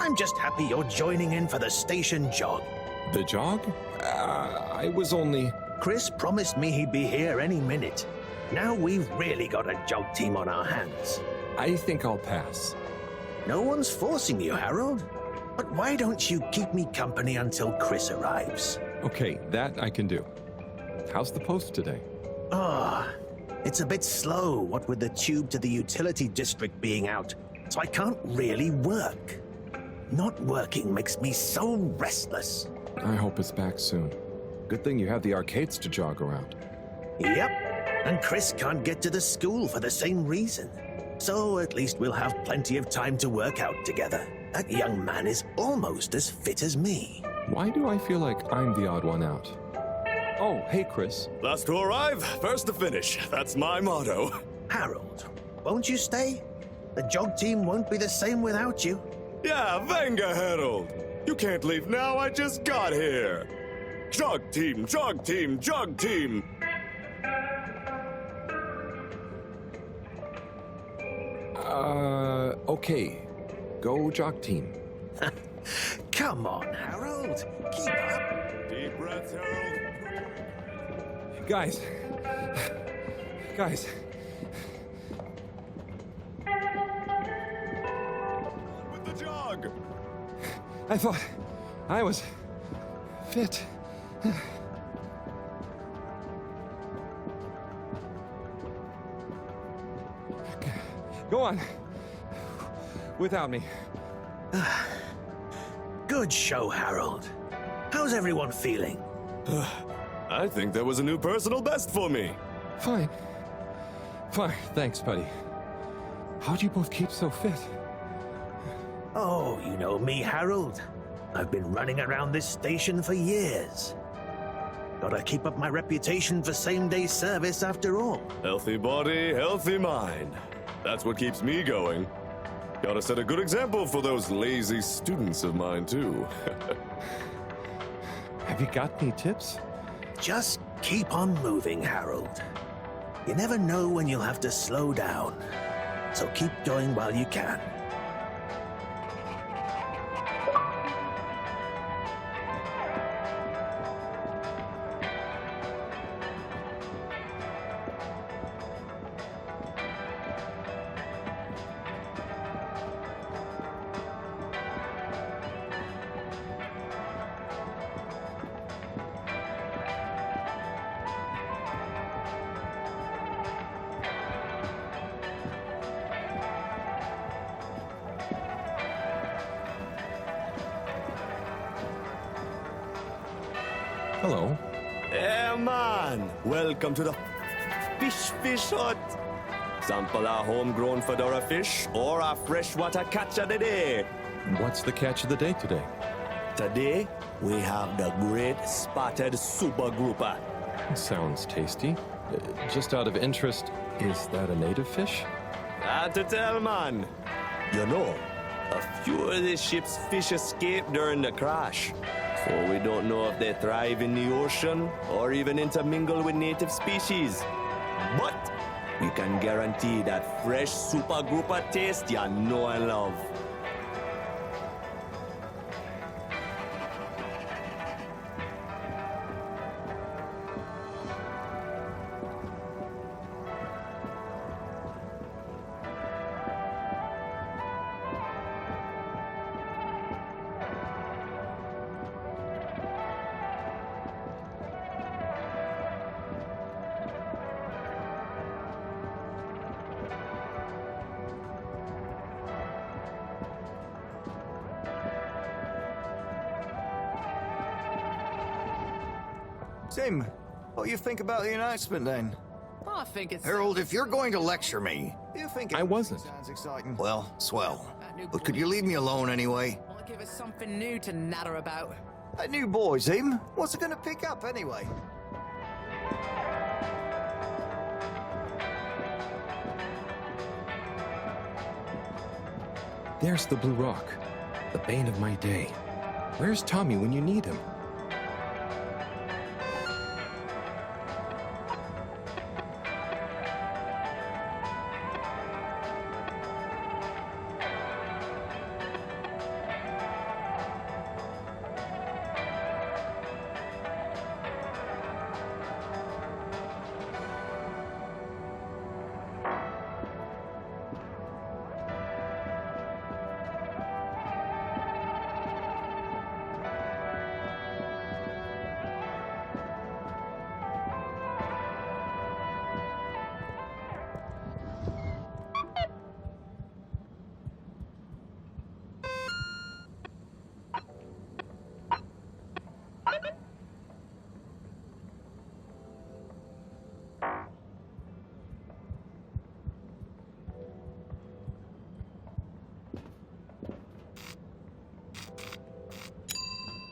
I'm just happy you're joining in for the station jog. The jog? I was only... Chris promised me he'd be here any minute. Now we've really got a jog team on our hands. I think I'll pass. No one's forcing you, Harold. But why don't you keep me company until Chris arrives? Okay, that I can do. How's the post today? It's a bit slow, what with the tube to the utility district being out, so I can't really work. Not working makes me so restless. I hope it's back soon. Good thing you have the arcades to jog around. Yep, and Chris can't get to the school for the same reason. So at least we'll have plenty of time to work out together. That young man is almost as fit as me. Why do I feel like I'm the odd one out? Oh, hey, Chris. Last to arrive, first to finish. That's my motto. Harold, won't you stay? The jog team won't be the same without you. Yeah, venga, Harold. You can't leave now, I just got here. Jog team, jog team, jog team. Okay. Go jog team. Come on, Harold. Keep up. Deep breaths, Harold. Guys. With the jog. I thought I was fit. Go on. Without me. Good show, Harold. How's everyone feeling? I think that was a new personal best for me. Fine. Thanks, buddy. How'd you both keep so fit? Oh, you know me, Harold. I've been running around this station for years. Gotta keep up my reputation for same-day service after all. Healthy body, healthy mind. That's what keeps me going. Gotta set a good example for those lazy students of mine, too. Have you got any tips? Just keep on moving, Harold. You never know when you'll have to slow down. So keep going while you can. Hello. Yeah, man. Welcome to the fish hut. Sample our homegrown Fedora fish or our freshwater catch of the day. What's the catch of the day today? Today, we have the great spotted super grouper. Sounds tasty. Just out of interest, is that a native fish? Hard to tell, man. You know, a few of the ship's fish escaped during the crash. So we don't know if they thrive in the ocean or even intermingle with native species. But we can guarantee that fresh super grouper taste you know and love. Tim, what do you think about the announcement then? Oh, I think it's... Harold, if you're going to lecture me, do you think I wasn't. Sounds exciting? Well, swell. But could you leave me alone anyway? Want to give us something new to natter about? That new boy, Tim. What's it going to pick up anyway? There's the Blue Rock, the bane of my day. Where's Tommy when you need him?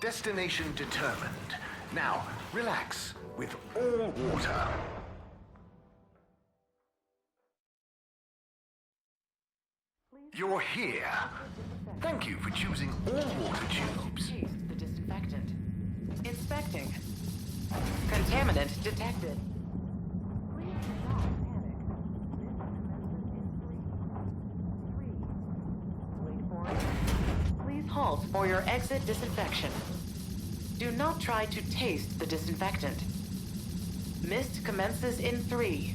Destination determined. Now, relax. with all water. You're here. Thank you for choosing all water tubes. The disinfectant. Inspecting. Contaminant detected. Please halt for your exit disinfection. Do not try to taste the disinfectant. Mist commences in 3.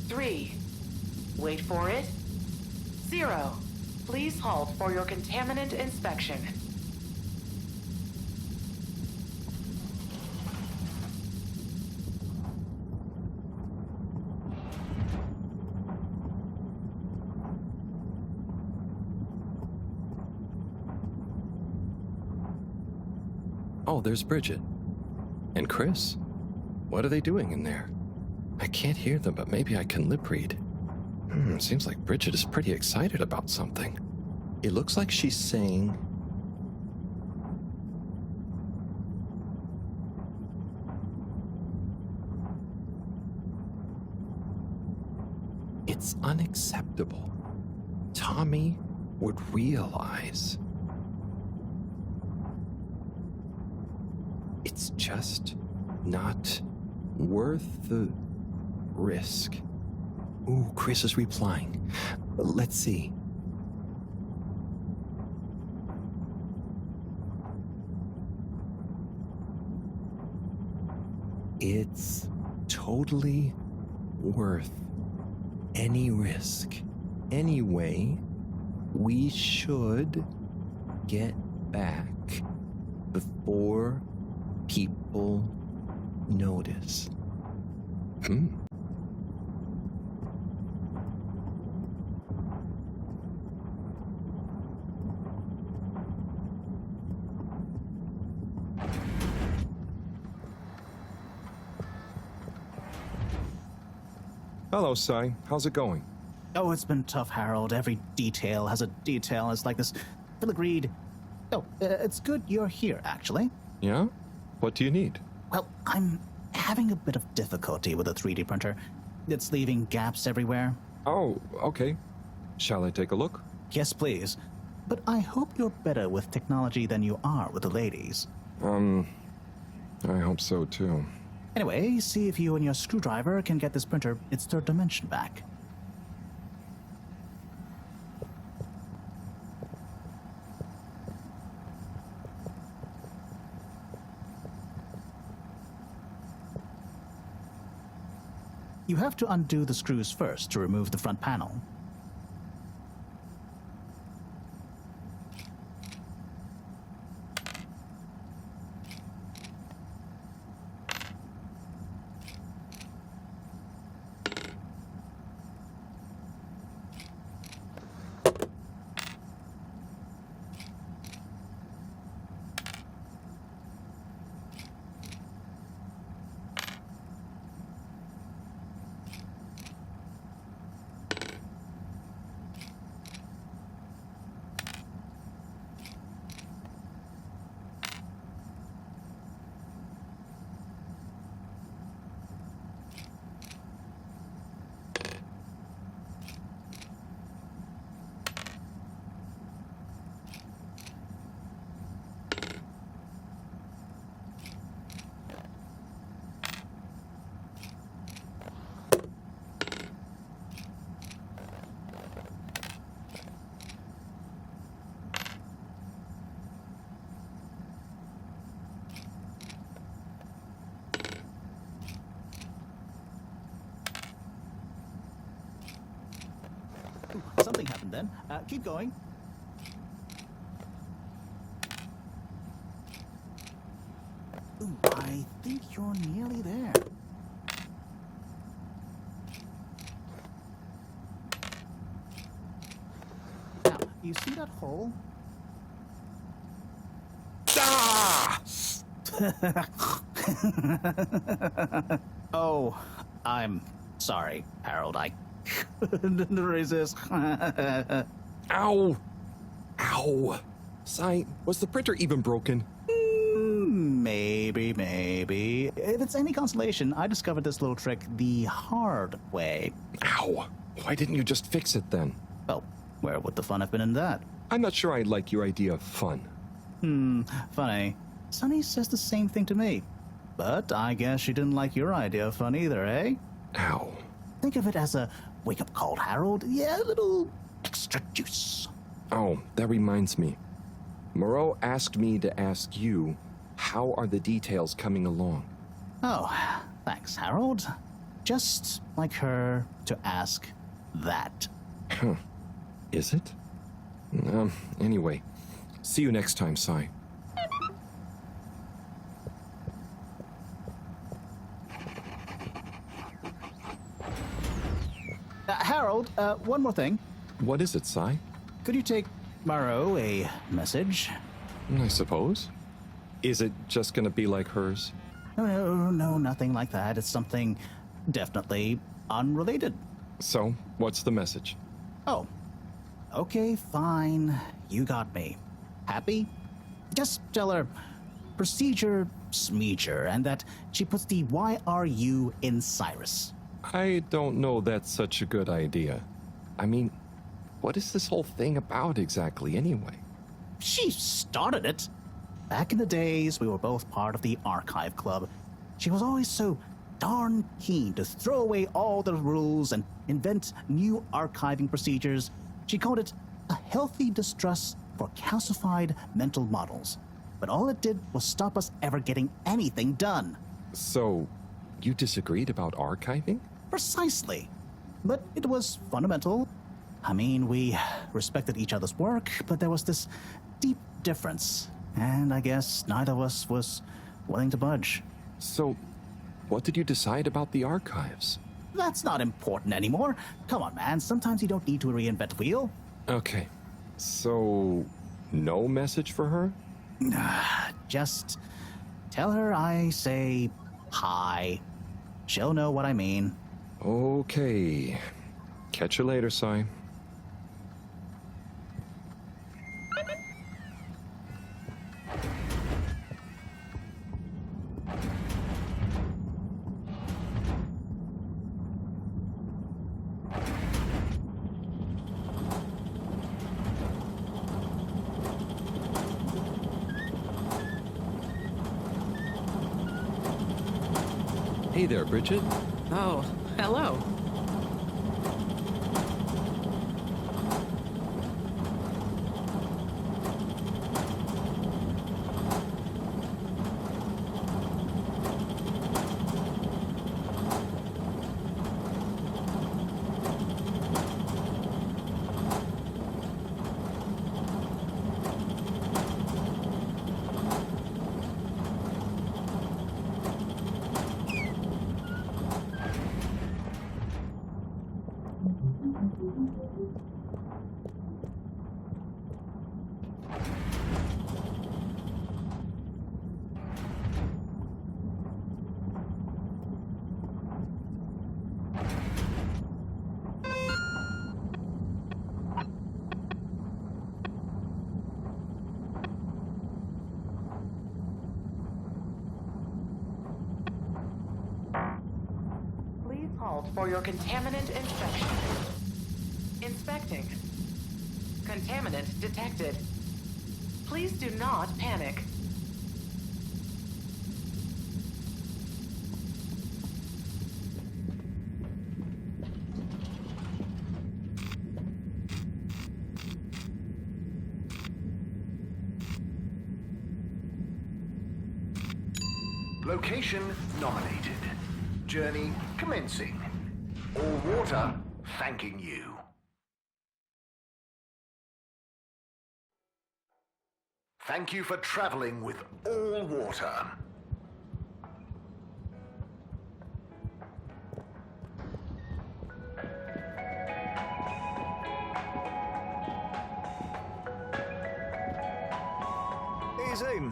3. Wait for it. 0. Please halt for your contaminant inspection. Oh, there's Bridget. And Chris? What are they doing in there? I can't hear them, but maybe I can lip read. Seems like Bridget is pretty excited about something. It looks like she's saying... It's unacceptable. Tommy would realize. It's just not worth the risk. Ooh, Chris is replying. Let's see. It's totally worth any risk. Anyway, we should get back before people notice. Hello, Sai. How's it going? Oh, it's been tough, Harold. Every detail has a detail. It's like this filigreed. Oh, it's good you're here, actually. Yeah? What do you need? Well, I'm having a bit of difficulty with a 3D printer. It's leaving gaps everywhere. Oh, okay. Shall I take a look? Yes, please. But I hope you're better with technology than you are with the ladies. I hope so, too. Anyway, see if you and your screwdriver can get this printer its third dimension back. You have to undo the screws first to remove the front panel. Something happened then. Keep going. Ooh, I think you're nearly there. Now, you see that hole? Ah! Oh, I'm sorry, Harold. I couldn't resist. Ow! Ow! Sai, was the printer even broken? maybe. If it's any consolation, I discovered this little trick the hard way. Ow! Why didn't you just fix it then? Well, where would the fun have been in that? I'm not sure I like your idea of fun. Funny. Sunny says the same thing to me. But I guess she didn't like your idea of fun either, eh? Ow. Think of it as a wake-up call, Harold. Yeah, a little extra juice. Oh, that reminds me. Mareaux asked me to ask you, how are the details coming along? Oh, thanks, Harold. Just like her to ask that. Huh. Is it? Anyway, see you next time, Sai. Harold, one more thing. What is it, Sai? Could you take Mareaux a message? I suppose. Is it just gonna be like hers? No, nothing like that. It's something definitely unrelated. So, what's the message? Oh, okay, fine. You got me. Happy? Just tell her procedure smeeger and that she puts the YRU in Cyrus. I don't know that's such a good idea. I mean, what is this whole thing about exactly anyway? She started it. Back in the days, we were both part of the Archive Club. She was always so darn keen to throw away all the rules and invent new archiving procedures. She called it a healthy distrust for calcified mental models. But all it did was stop us ever getting anything done. So, you disagreed about archiving? Precisely. But it was fundamental. I mean, we respected each other's work, but there was this deep difference. And I guess neither of us was willing to budge. So, what did you decide about the archives? That's not important anymore. Come on, man. Sometimes you don't need to reinvent the wheel. Okay. So, no message for her? Just tell her I say hi. She'll know what I mean. Okay. Catch you later, Sai. Hey there, Bridget. Oh, hello. For your contaminant inspection. Inspecting. Contaminant detected. Please do not panic. Location nominated. Journey commencing. All water thanking you. Thank you for traveling with all water. Hey, Zoom.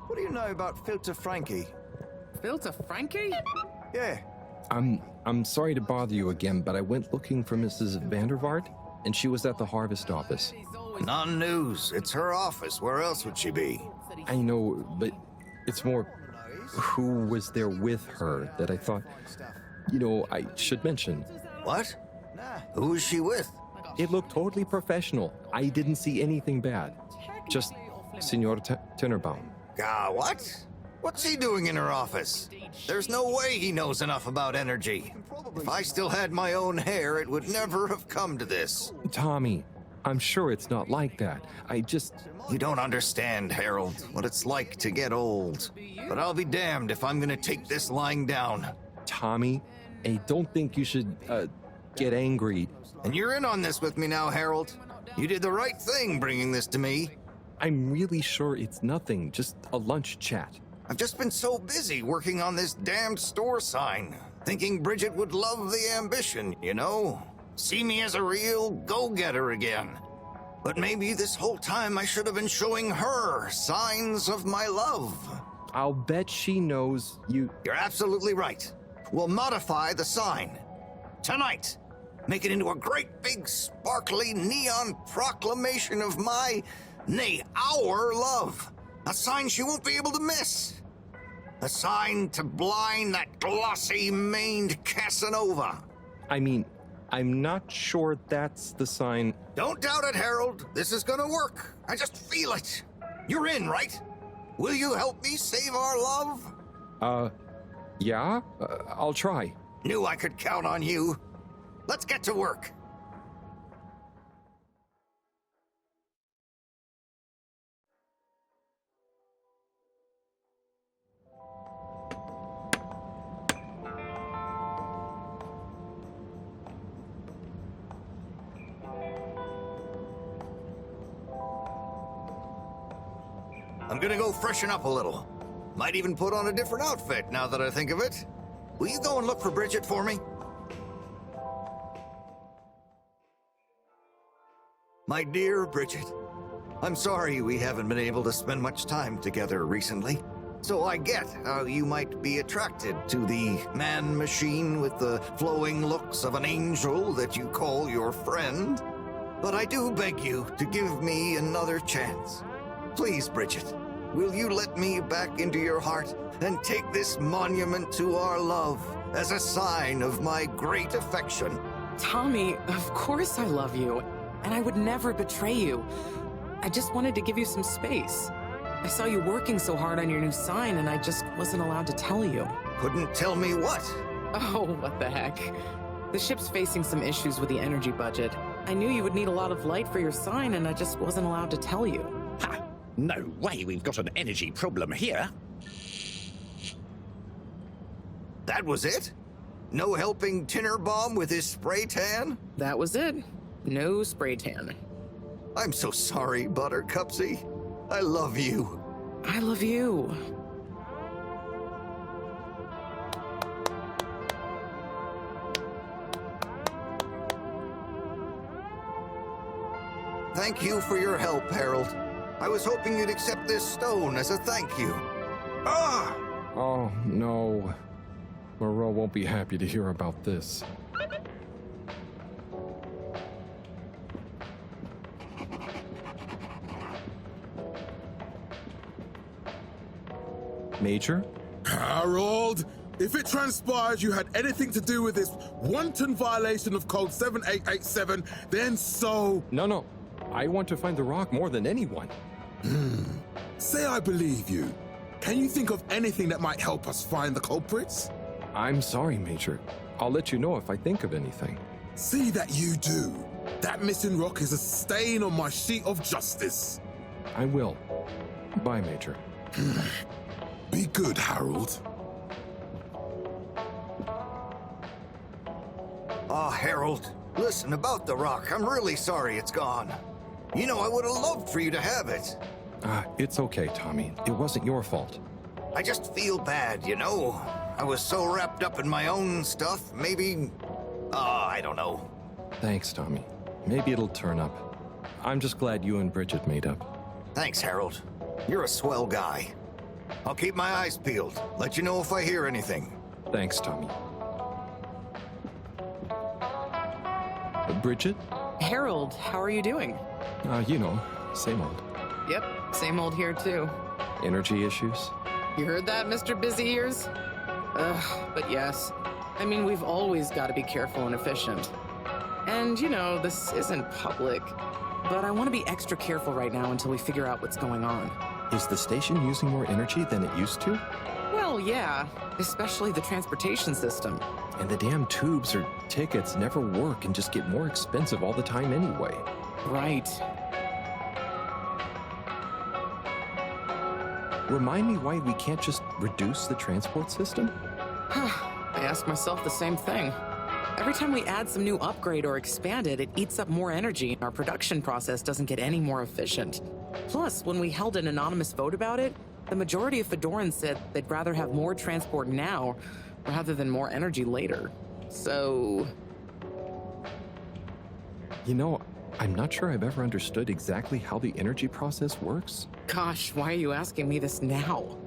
What do you know about Filter Frankie? Filter Frankie? Yeah. I'm sorry to bother you again, but I went looking for Mrs. Vandervaart, and she was at the harvest office. Non-news. It's her office. Where else would she be? I know, but It's more who was there with her that I thought, I should mention. What? Who was she with? It looked totally professional. I didn't see anything bad. Just Senor Tenenbaum. What? What's he doing in her office? There's no way he knows enough about energy. If I still had my own hair, it would never have come to this. Tommy, I'm sure it's not like that. You don't understand, Harold, what it's like to get old. But I'll be damned if I'm gonna take this lying down. Tommy, I don't think you should, get angry. And you're in on this with me now, Harold. You did the right thing bringing this to me. I'm really sure it's nothing, just a lunch chat. I've just been so busy working on this damned store sign, thinking Bridget would love the ambition, See me as a real go-getter again. But maybe this whole time I should have been showing her signs of my love. I'll bet she knows you... You're absolutely right. We'll modify the sign. Tonight. Make it into a great big sparkly neon proclamation of our love. A sign she won't be able to miss. A sign to blind that glossy-maned Casanova. I'm not sure that's the sign. Don't doubt it, Harold. This is gonna work. I just feel it. You're in, right? Will you help me save our love? Yeah? I'll try. Knew I could count on you. Let's get to work. I'm gonna go freshen up a little. Might even put on a different outfit now that I think of it. Will you go and look for Bridget for me? My dear Bridget, I'm sorry we haven't been able to spend much time together recently. So I get how you might be attracted to the man-machine with the flowing looks of an angel that you call your friend. But I do beg you to give me another chance. Please, Bridget, will you let me back into your heart and take this monument to our love as a sign of my great affection? Tommy, of course I love you, and I would never betray you. I just wanted to give you some space. I saw you working so hard on your new sign, and I just wasn't allowed to tell you. Couldn't tell me what? Oh, what the heck. The ship's facing some issues with the energy budget. I knew you would need a lot of light for your sign, and I just wasn't allowed to tell you. Ha! No way we've got an energy problem here. That was it? No helping Tenenbaum with his spray tan? That was it. No spray tan. I'm so sorry, Buttercupsy. I love you. I love you. Thank you for your help, Harold. I was hoping you'd accept this stone as a thank you. Ah! Oh, no. Mareaux won't be happy to hear about this. Major? Harold, if it transpires you had anything to do with this wanton violation of Code 7887, then so... No. I want to find the rock more than anyone. Say I believe you. Can you think of anything that might help us find the culprits? I'm sorry, Major. I'll let you know if I think of anything. See that you do. That missing rock is a stain on my sheet of justice. I will. Bye, Major. Be good, Harold. Harold, listen, about the rock, I'm really sorry it's gone. You know, I would have loved for you to have it. It's okay, Tommy. It wasn't your fault. I just feel bad, you know? I was so wrapped up in my own stuff, maybe... I don't know. Thanks, Tommy. Maybe it'll turn up. I'm just glad you and Bridget made up. Thanks, Harold. You're a swell guy. I'll keep my eyes peeled. Let you know if I hear anything. Thanks, Tommy. Bridget? Harold, how are you doing? You know, same old. Yep, same old here too. Energy issues? You heard that, Mr. Busy Ears? But yes. I mean, we've always got to be careful and efficient. And, you know, this isn't public, but I want to be extra careful right now until we figure out what's going on. Is the station using more energy than it used to? Well, yeah, especially the transportation system. And the damn tubes or tickets never work and just get more expensive all the time anyway. Right. Remind me why we can't just reduce the transport system? I ask myself the same thing. Every time we add some new upgrade or expand it, it eats up more energy and our production process doesn't get any more efficient. Plus, when we held an anonymous vote about it, the majority of Fedorans said they'd rather have more transport now rather than more energy later. So... You know, I'm not sure I've ever understood exactly how the energy process works. Gosh, why are you asking me this now?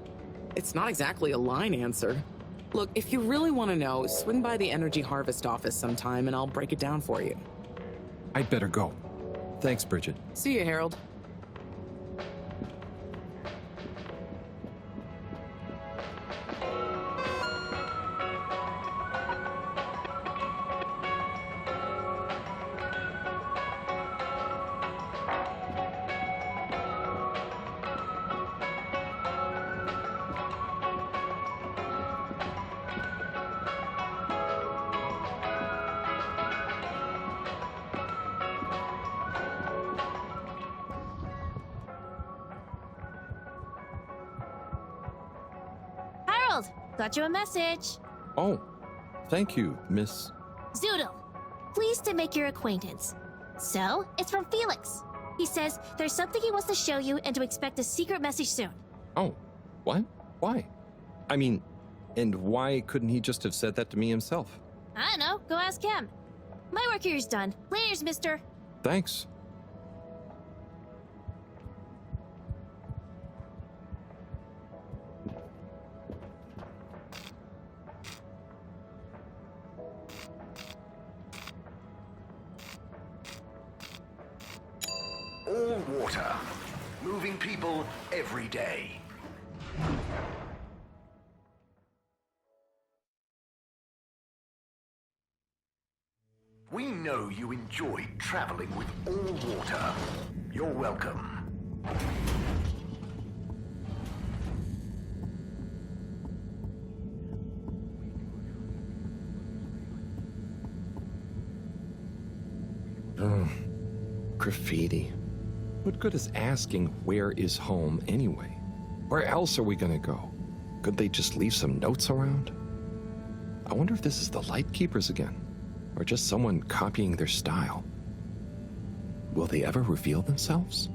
It's not exactly a line answer. Look, if you really want to know, swing by the Energy Harvest office sometime and I'll break it down for you. I'd better go. Thanks, Bridget. See you, Harold. Got you a message. Oh, thank you, Miss... Zoodle. Pleased to make your acquaintance. So, it's from Felix. He says there's something he wants to show you and to expect a secret message soon. Oh, what? Why? I mean, and why couldn't he just have said that to me himself? I don't know. Go ask him. My work here is done. Laters, mister. Thanks. All water. Moving people every day. We know you enjoyed traveling with all water. You're welcome. Graffiti. What good is asking where is home anyway? Where else are we gonna go? Could they just leave some notes around? I wonder if this is the Lightkeepers again, or just someone copying their style. Will they ever reveal themselves?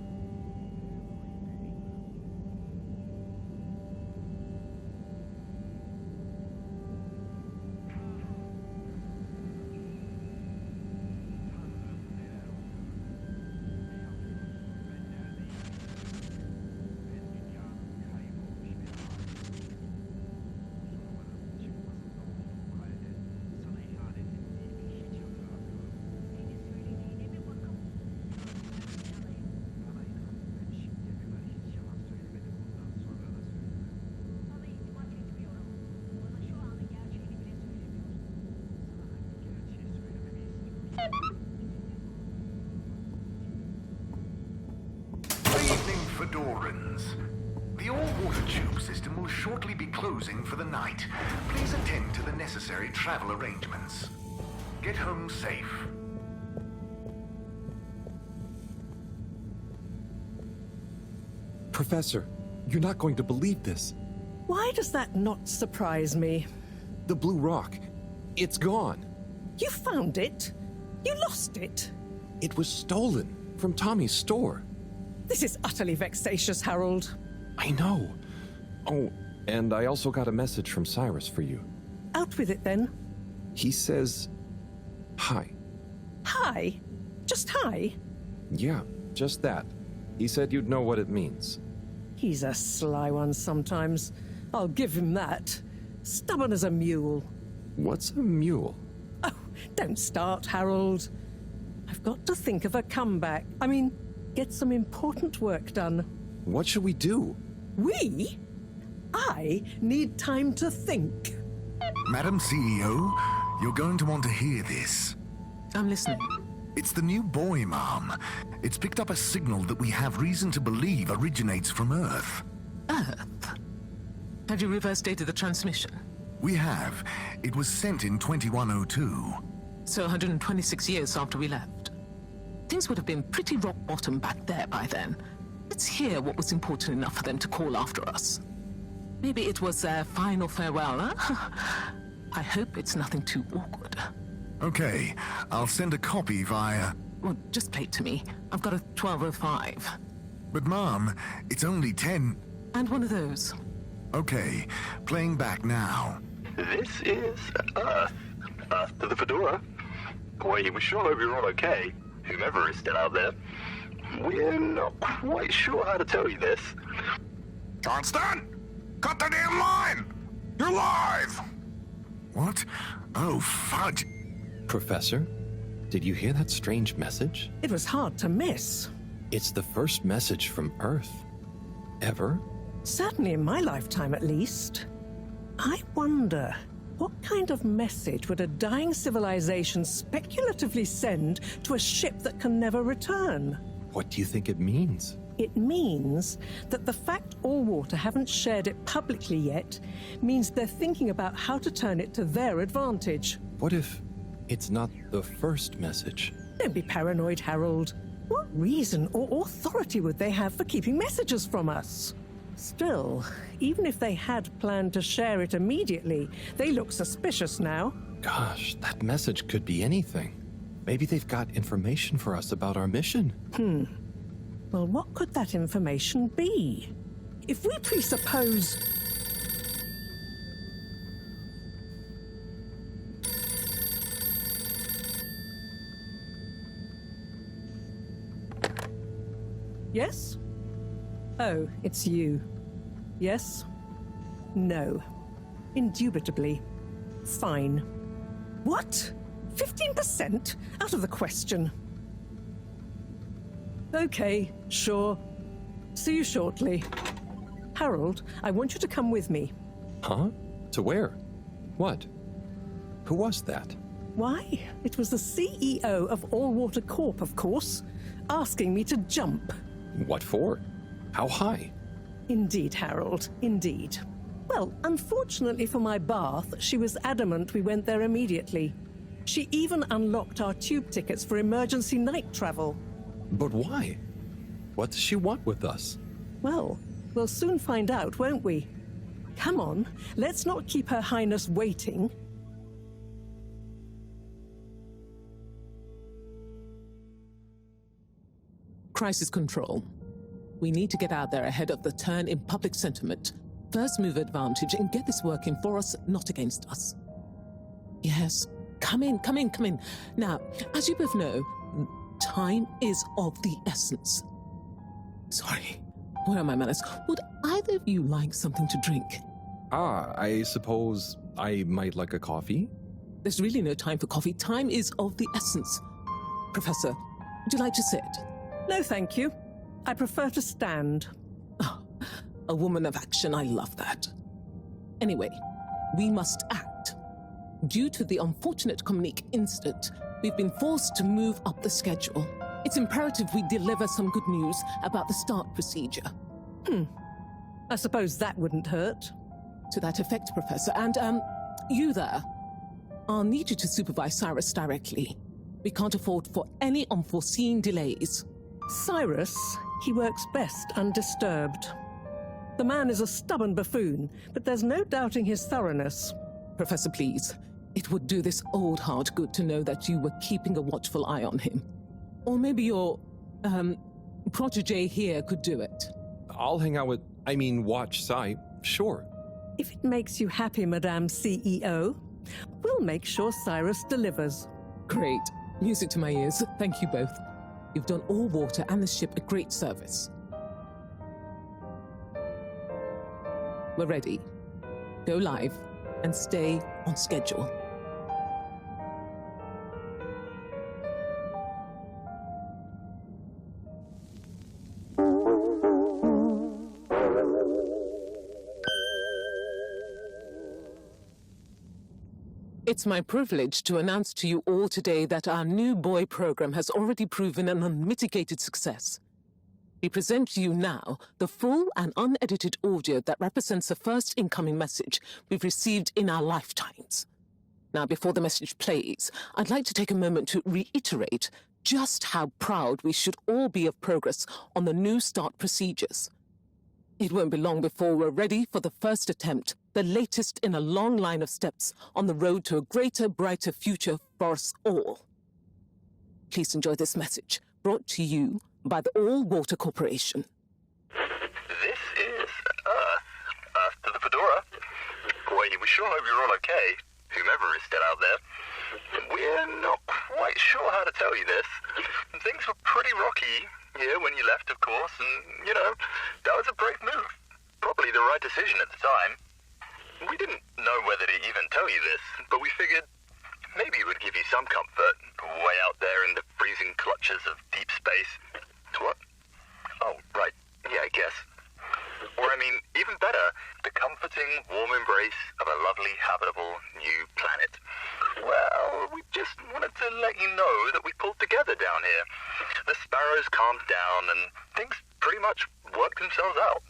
Fedorans. The all-water tube system will shortly be closing for the night. Please attend to the necessary travel arrangements. Get home safe. Professor, you're not going to believe this. Why does that not surprise me? The blue rock. It's gone. You found it? You lost it? It was stolen from Tommy's store. This is utterly vexatious, Harold. I know. Oh, and I also got a message from Cyrus for you. Out with it, then. He says, hi. Hi? Just hi? Yeah, just that. He said you'd know what it means. He's a sly one sometimes. I'll give him that. Stubborn as a mule. What's a mule? Oh, don't start, Harold. I've got to think of a comeback. I mean, get some important work done. What should we do? We? I need time to think. Madam CEO, you're going to want to hear this. I'm listening. It's the new buoy, Mom. It's picked up a signal that we have reason to believe originates from Earth. Earth? Have you reverse dated the transmission? We have. It was sent in 2102. So 126 years after we left. Things would have been pretty rock bottom back there by then. Let's hear what was important enough for them to call after us. Maybe it was their final farewell, huh? I hope it's nothing too awkward. Okay, I'll send a copy via... Well, just play it to me. I've got a 1205. But Mom, it's only 10... And one of those. Okay, playing back now. This is Earth. Earth to the Fedora. We sure hope you're all okay, whomever is still out there. We're not quite sure how to tell you this. Johnston! Cut the damn line! You're live! What? Oh, fudge. Professor, did you hear that strange message? It was hard to miss. It's the first message from Earth. Ever? Certainly in my lifetime, at least. I wonder, what kind of message would a dying civilization speculatively send to a ship that can never return? What do you think it means? It means that the fact Allwater haven't shared it publicly yet means they're thinking about how to turn it to their advantage. What if it's not the first message? Don't be paranoid, Harold. What reason or authority would they have for keeping messages from us? Still, even if they had planned to share it immediately, they look suspicious now. Gosh, that message could be anything. Maybe they've got information for us about our mission. Well, what could that information be? If we presuppose... Yes? Oh, it's you. Yes? No. Indubitably. Fine. What? 15%? Out of the question. Okay, sure. See you shortly. Harold, I want you to come with me. Huh? To where? What? Who was that? Why, it was the CEO of Allwater Corp, of course, asking me to jump. What for? How high? Indeed, Harold, indeed. Well, unfortunately for my bath, she was adamant we went there immediately. She even unlocked our tube tickets for emergency night travel. But why? What does she want with us? Well, we'll soon find out, won't we? Come on, let's not keep Her Highness waiting. Crisis control. We need to get out there ahead of the turn in public sentiment. First move advantage and get this working for us, not against us. Yes, come in. Now, as you both know, time is of the essence. Sorry, where are my manners? Would either of you like something to drink? I suppose I might like a coffee? There's really no time for coffee. Time is of the essence. Professor, would you like to sit? No, thank you. I prefer to stand. Oh, a woman of action, I love that. Anyway, we must act. Due to the unfortunate Communique incident, we've been forced to move up the schedule. It's imperative we deliver some good news about the start procedure. I suppose that wouldn't hurt. To that effect, Professor. And, you there. I'll need you to supervise Cyrus directly. We can't afford for any unforeseen delays. Cyrus, he works best undisturbed. The man is a stubborn buffoon, but there's no doubting his thoroughness. Professor, please. It would do this old heart good to know that you were keeping a watchful eye on him. Or maybe your, protege here could do it. I'll hang out with, watch Cy, sure. If it makes you happy, Madame CEO, we'll make sure Cyrus delivers. Great. Music to my ears. Thank you both. You've done Allwater and the ship a great service. We're ready. Go live and stay on schedule. It's my privilege to announce to you all today that our new boy program has already proven an unmitigated success. We present to you now the full and unedited audio that represents the first incoming message we've received in our lifetimes. Now, before the message plays, I'd like to take a moment to reiterate just how proud we should all be of progress on the new start procedures. It won't be long before we're ready for the first attempt, the latest in a long line of steps on the road to a greater, brighter future for us all. Please enjoy this message, brought to you by the All Water Corporation. This is Earth to the Fedora. We sure hope you're all okay, whomever is still out there. We're not quite sure how to tell you this. Things were pretty rocky here when you left, of course, and, that was a brave move. Probably the right decision at the time. We didn't know whether to even tell you this, but we figured maybe it would give you some comfort way out there in the freezing clutches of deep space. What? Oh, right. Yeah, I guess. Or, even better, the comforting, warm embrace of a lovely, habitable new planet. Well, we just wanted to let you know that we pulled together down here. The sparrows calmed down and things pretty much worked themselves out.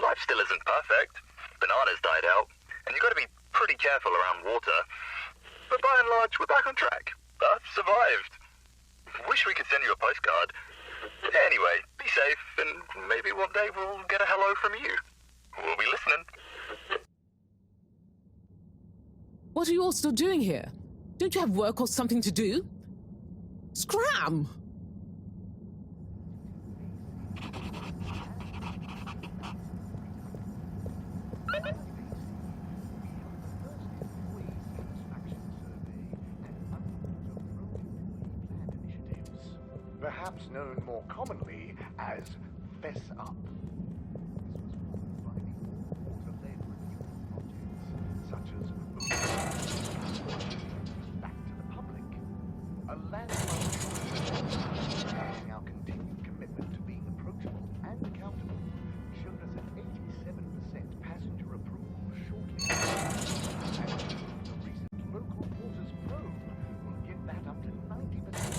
Life still isn't perfect. Bananas died out, and you've got to be pretty careful around water. But by and large, we're back on track. Earth survived. Wish we could send you a postcard. Anyway, be safe, and maybe one day we'll get a hello from you. We'll be listening. What are you all still doing here? Don't you have work or something to do? Scram! Perhaps known more commonly as Fess Up. Such as Back to the Public, a landmark showing our continued commitment to being approachable and accountable, showed us an 87% passenger approval shortly after. And the recent local waters probe will get that up to 90%.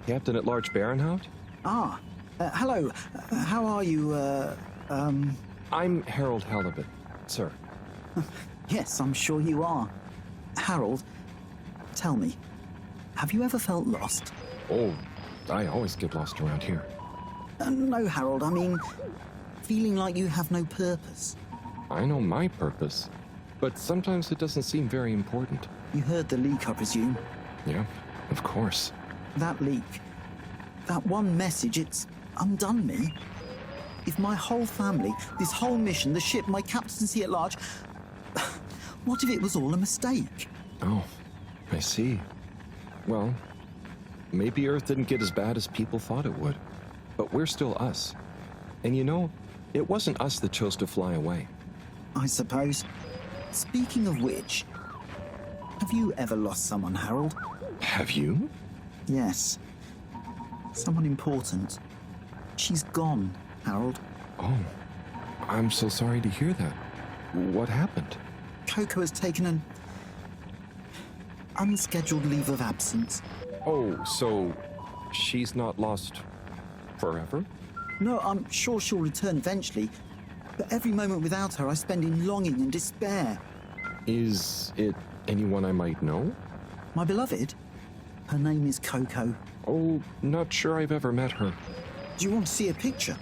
Captain at Large Baronhout? Hello. How are you, I'm Harold Halibut, sir. Yes, I'm sure you are. Harold, tell me, have you ever felt lost? Oh, I always get lost around here. No, Harold, I mean, feeling like you have no purpose. I know my purpose, but sometimes it doesn't seem very important. You heard the leak, I presume? Yeah, of course. That leak, that one message, it's undone me. If my whole family, this whole mission, the ship, my captaincy at large, what if it was all a mistake? Oh, I see. Well, maybe Earth didn't get as bad as people thought it would. But we're still us. And it wasn't us that chose to fly away. I suppose. Speaking of which, have you ever lost someone, Harold? Have you? Yes. Someone important. She's gone, Harold. Oh, I'm so sorry to hear that. What happened? Coco has taken an unscheduled leave of absence. Oh, so she's not lost forever? No, I'm sure she'll return eventually. But every moment without her I spend in longing and despair. Is it anyone I might know? My beloved? Her name is Coco. Oh, not sure I've ever met her. Do you want to see a picture?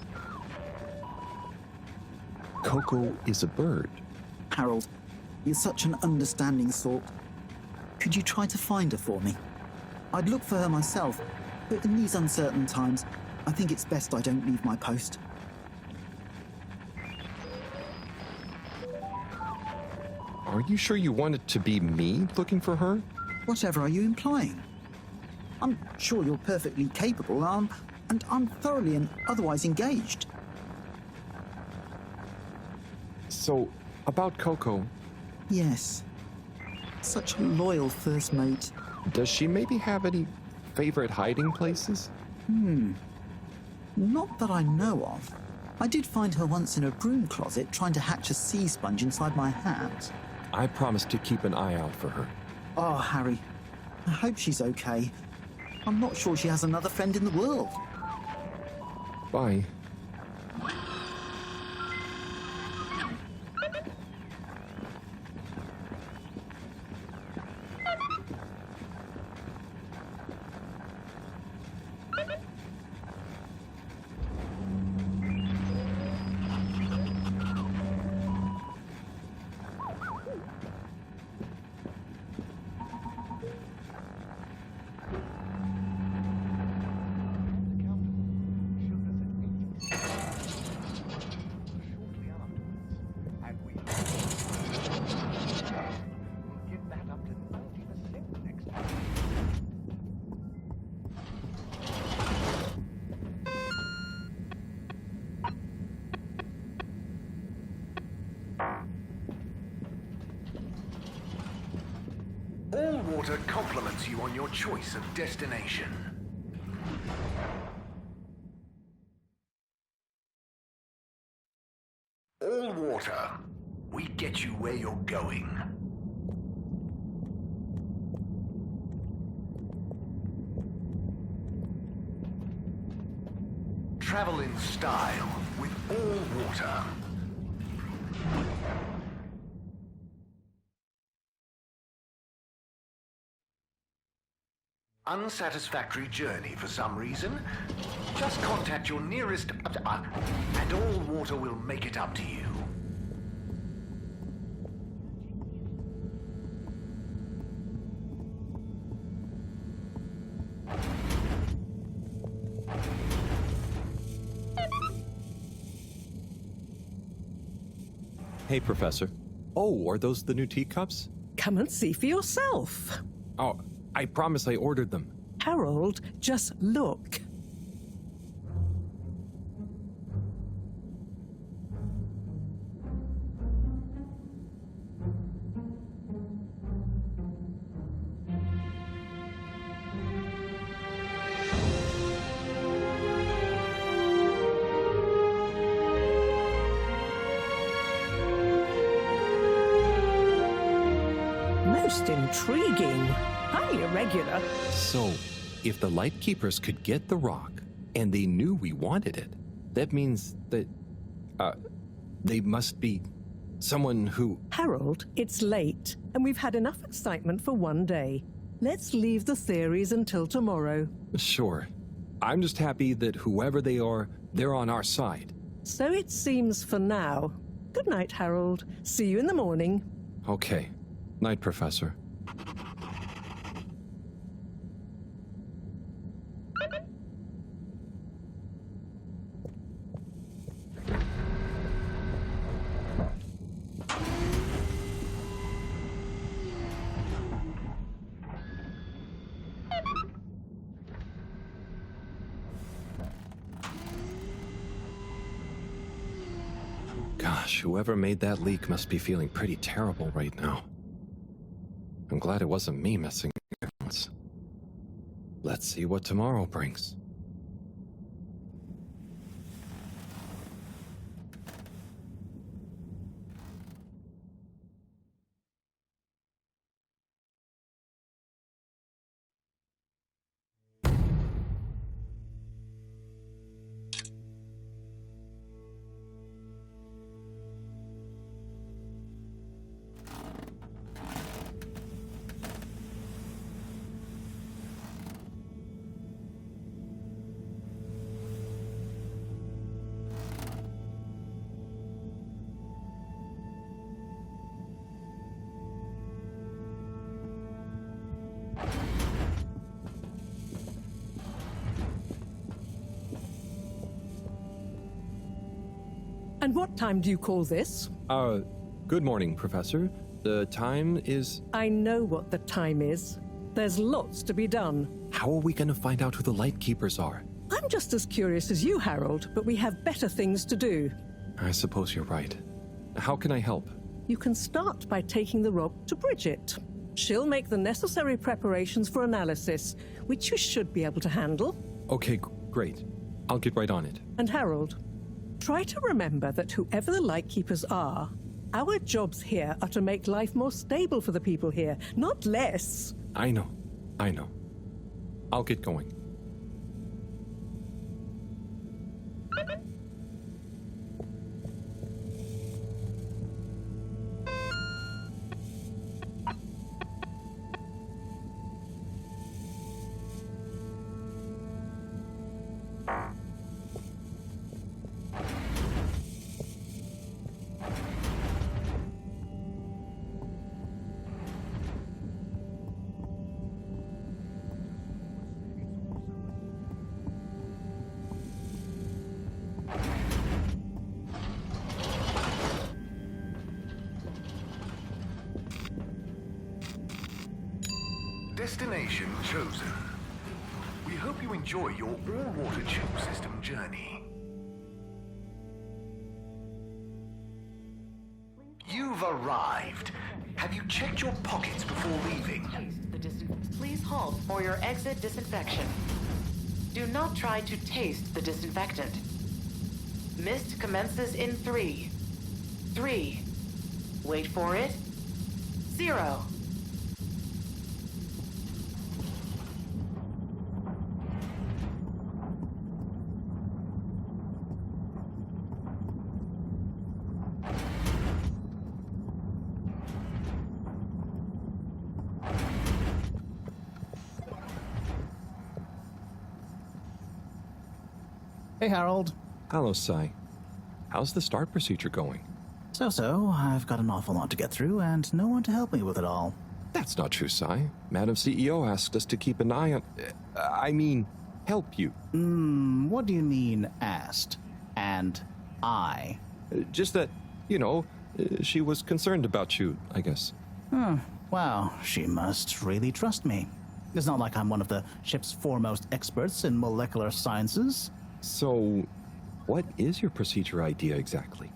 Coco is a bird. Harold, you're such an understanding sort. Could you try to find her for me? I'd look for her myself, but in these uncertain times, I think it's best I don't leave my post. Are you sure you want it to be me looking for her? Whatever are you implying? I'm sure you're perfectly capable. and I'm thoroughly and otherwise engaged. So, about Coco. Yes. Such a loyal first mate. Does she maybe have any favorite hiding places? Not that I know of. I did find her once in a broom closet trying to hatch a sea sponge inside my hat. I promised to keep an eye out for her. Oh, Harry. I hope she's okay. I'm not sure she has another friend in the world. Bye. All water compliments you on your choice of destination. All water, we get you where you're going. Travel in style with all water. Unsatisfactory journey for some reason? Just contact your nearest... and all water will make it up to you. Hey, Professor. Oh, are those the new teacups? Come and see for yourself. Oh, I promise I ordered them. Harold, just look. Most intriguing. Highly irregular. So, if the Lightkeepers could get the rock, and they knew we wanted it, that means that, they must be someone who... Harold, it's late, and we've had enough excitement for one day. Let's leave the theories until tomorrow. Sure. I'm just happy that whoever they are, they're on our side. So it seems for now. Good night, Harold. See you in the morning. Okay. Night, Professor. Gosh, whoever made that leak must be feeling pretty terrible right now. I'm glad it wasn't me messing around. Let's see what tomorrow brings. And what time do you call this? Good morning, Professor. The time is... I know what the time is. There's lots to be done. How are we gonna find out who the Lightkeepers are? I'm just as curious as you, Harold, but we have better things to do. I suppose you're right. How can I help? You can start by taking the rope to Bridget. She'll make the necessary preparations for analysis, which you should be able to handle. Okay, great. I'll get right on it. And Harold, try to remember that whoever the Lightkeepers are, our jobs here are to make life more stable for the people here, not less. I know. I'll get going. Destination chosen. We hope you enjoy your all-water tube system journey. You've arrived. Have you checked your pockets before leaving? Please halt for your exit disinfection. Do not try to taste the disinfectant. Mist commences in 3. 3. Wait for it. 0. Hey, Harold. Hello, Sai. How's the start procedure going? So, I've got an awful lot to get through, and no one to help me with it all. That's not true, Sai. Madam CEO asked us to keep an eye on... I mean, help you. What do you mean, asked? And I? Just that, she was concerned about you, I guess. Wow, she must really trust me. It's not like I'm one of the ship's foremost experts in molecular sciences. So, what is your procedure idea exactly?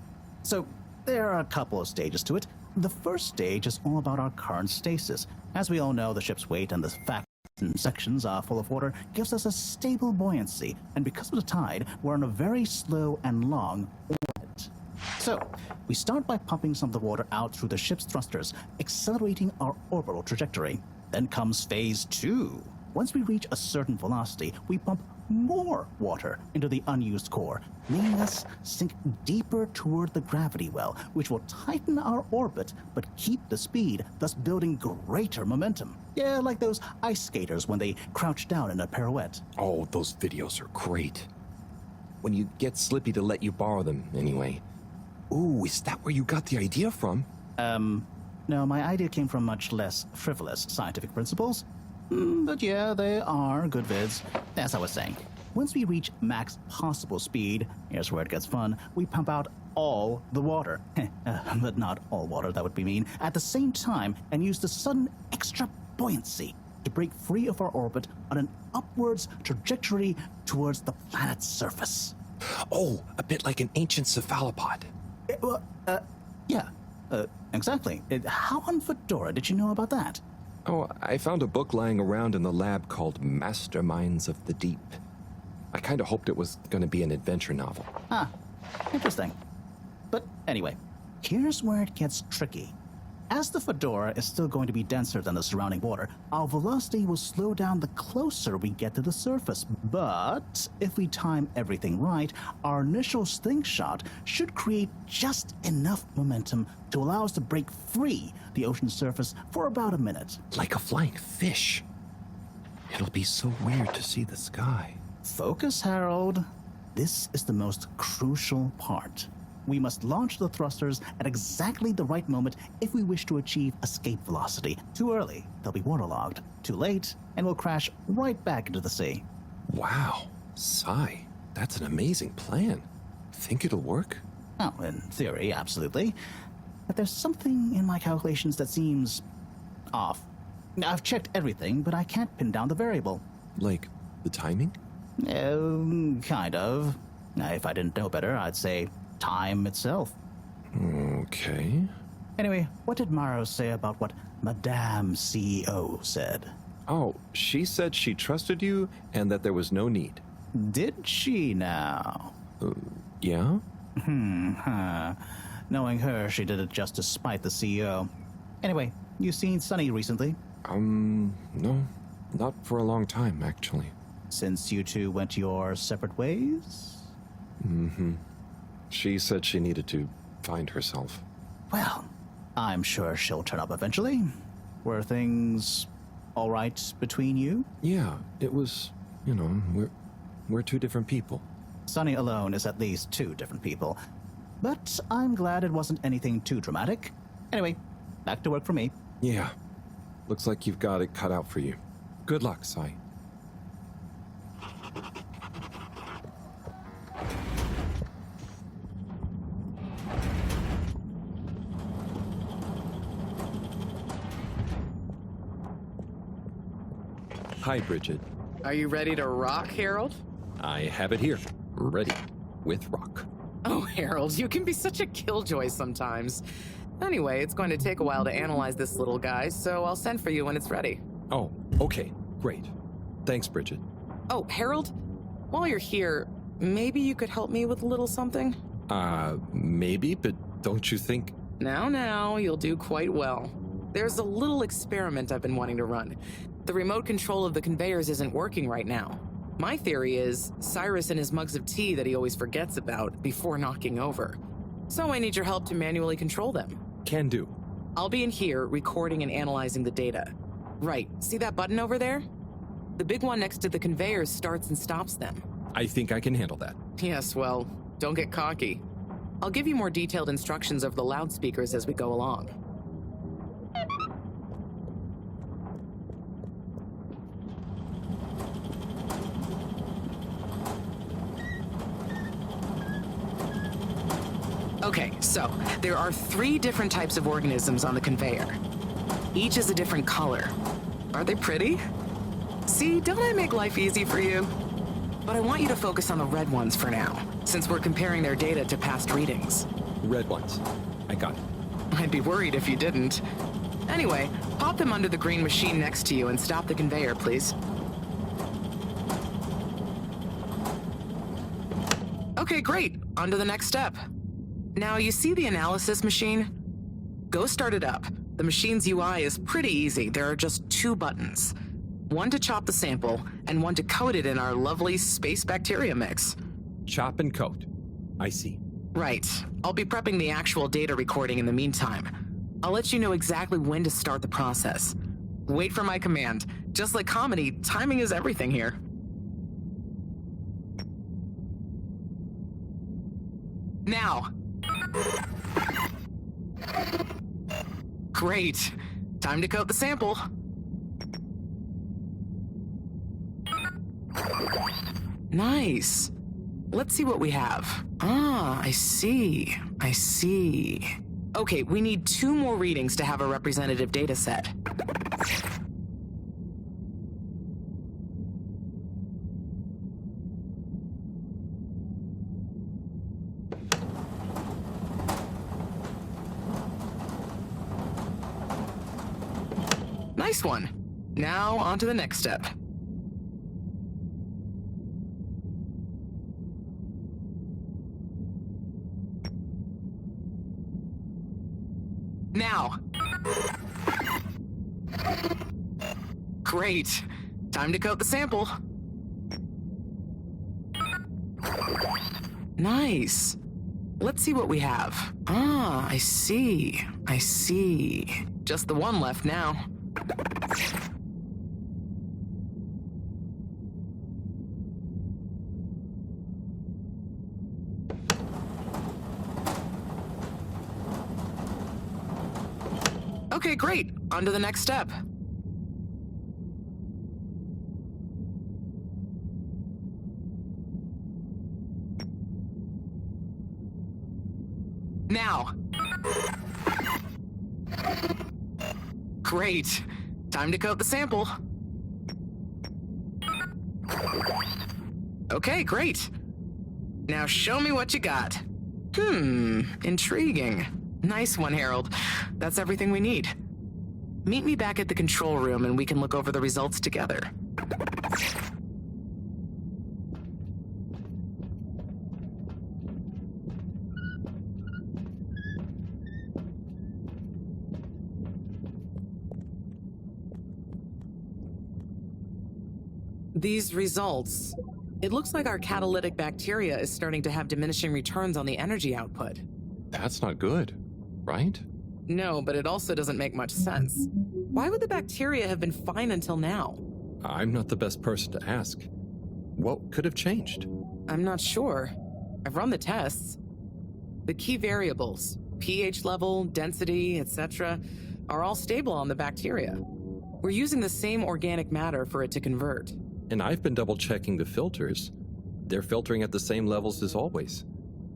So, there are a couple of stages to it. The first stage is all about our current stasis. As we all know, the ship's weight and the fact that sections are full of water gives us a stable buoyancy, and because of the tide, we're on a very slow and long orbit. So, we start by pumping some of the water out through the ship's thrusters, accelerating our orbital trajectory. Then comes phase 2. Once we reach a certain velocity, we pump more water into the unused core, making us sink deeper toward the gravity well, which will tighten our orbit but keep the speed, thus building greater momentum. Yeah, like those ice skaters when they crouch down in a pirouette. Oh, those videos are great. When you get Slippy to let you borrow them, anyway. Ooh, is that where you got the idea from? No, my idea came from much less frivolous scientific principles. But yeah, they are good vids. As I was saying, once we reach max possible speed, here's where it gets fun, we pump out all the water. But not all water, that would be mean. At the same time, and use the sudden extra buoyancy to break free of our orbit on an upwards trajectory towards the planet's surface. Oh, a bit like an ancient cephalopod. Yeah, exactly. How on Fedora did you know about that? Oh, I found a book lying around in the lab called Masterminds of the Deep. I kind of hoped it was going to be an adventure novel. Ah, interesting. But anyway, here's where it gets tricky. As the Fedora is still going to be denser than the surrounding water, our velocity will slow down the closer we get to the surface. But if we time everything right, our initial slingshot should create just enough momentum to allow us to break free the ocean surface for about a minute. Like a flying fish. It'll be so weird to see the sky. Focus, Harold. This is the most crucial part. We must launch the thrusters at exactly the right moment if we wish to achieve escape velocity. Too early, they'll be waterlogged. Too late, and we'll crash right back into the sea. Wow, Sai, that's an amazing plan. Think it'll work? Oh, in theory, absolutely. But there's something in my calculations that seems off. I've checked everything, but I can't pin down the variable. Like the timing? Kind of. If I didn't know better, I'd say time itself. Okay. Anyway, what did Mareaux say about what Madame CEO said? Oh, she said she trusted you and that there was no need. Did she now? Yeah? Knowing her, she did it just to spite the CEO. Anyway, you seen Sunny recently? No. Not for a long time, actually. Since you two went your separate ways? She said she needed to find herself. Well, I'm sure she'll turn up eventually. Were things all right between you? Yeah, it was, we're two different people. Sunny alone is at least two different people. But I'm glad it wasn't anything too dramatic. Anyway, back to work for me. Yeah. Looks like you've got it cut out for you. Good luck, Sai. Hi, Bridget. Are you ready to rock, Harold? I have it here. Ready. With rock. Oh, Harold, you can be such a killjoy sometimes. Anyway, it's going to take a while to analyze this little guy, so I'll send for you when it's ready. Oh, okay. Great. Thanks, Bridget. Oh, Harold, while you're here, maybe you could help me with a little something? Maybe, but don't you think... Now, you'll do quite well. There's a little experiment I've been wanting to run. The remote control of the conveyors isn't working right now. My theory is Cyrus and his mugs of tea that he always forgets about before knocking over. So I need your help to manually control them. Can do. I'll be in here recording and analyzing the data. Right, see that button over there? The big one next to the conveyors starts and stops them. I think I can handle that. Yes, well, don't get cocky. I'll give you more detailed instructions over the loudspeakers as we go along. Okay, so there are 3 different types of organisms on the conveyor. Each is a different color. Are they pretty? See, don't I make life easy for you? But I want you to focus on the red ones for now, since we're comparing their data to past readings. Red ones. I got it. I'd be worried if you didn't. Anyway, pop them under the green machine next to you and stop the conveyor, please. Okay, great. On to the next step. Now, you see the analysis machine? Go start it up. The machine's UI is pretty easy. There are just 2 buttons. One to chop the sample, and one to coat it in our lovely space bacteria mix. Chop and coat. I see. Right. I'll be prepping the actual data recording in the meantime. I'll let you know exactly when to start the process. Wait for my command. Just like comedy, timing is everything here. Now. Great. Time to coat the sample. Nice. Let's see what we have. Ah, I see. Okay, we need 2 more readings to have a representative data set. Nice one. Now, on to the next step. Now. Great. Time to coat the sample. Nice. Let's see what we have. Ah, I see. Just the one left now. Okay, great. On to the next step. Now. Great. Time to coat the sample. Okay, great. Now show me what you got. Intriguing. Nice one, Harold. That's everything we need. Meet me back at the control room and we can look over the results together. These results, it looks like our catalytic bacteria is starting to have diminishing returns on the energy output. That's not good, right? No, but it also doesn't make much sense. Why would the bacteria have been fine until now? I'm not the best person to ask. What could have changed? I'm not sure. I've run the tests. The key variables, pH level, density, etc., are all stable on the bacteria. We're using the same organic matter for it to convert. And I've been double-checking the filters. They're filtering at the same levels as always.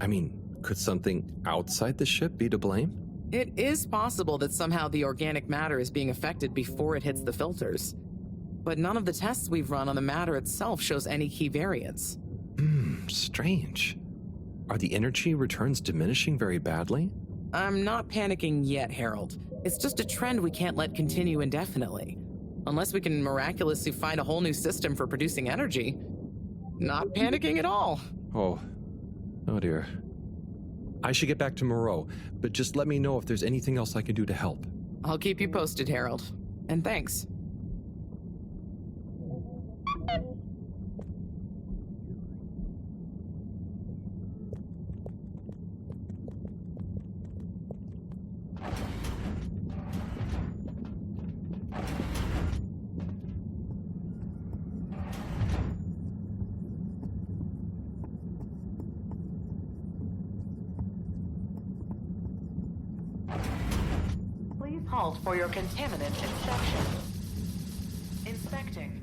I mean, could something outside the ship be to blame? It is possible that somehow the organic matter is being affected before it hits the filters. But none of the tests we've run on the matter itself shows any key variants. Strange. Are the energy returns diminishing very badly? I'm not panicking yet, Harold. It's just a trend we can't let continue indefinitely. Unless we can miraculously find a whole new system for producing energy. Not panicking at all. Oh dear. I should get back to Mareaux, but just let me know if there's anything else I can do to help. I'll keep you posted, Harold. And thanks. Halt for your contaminant inspection. Inspecting.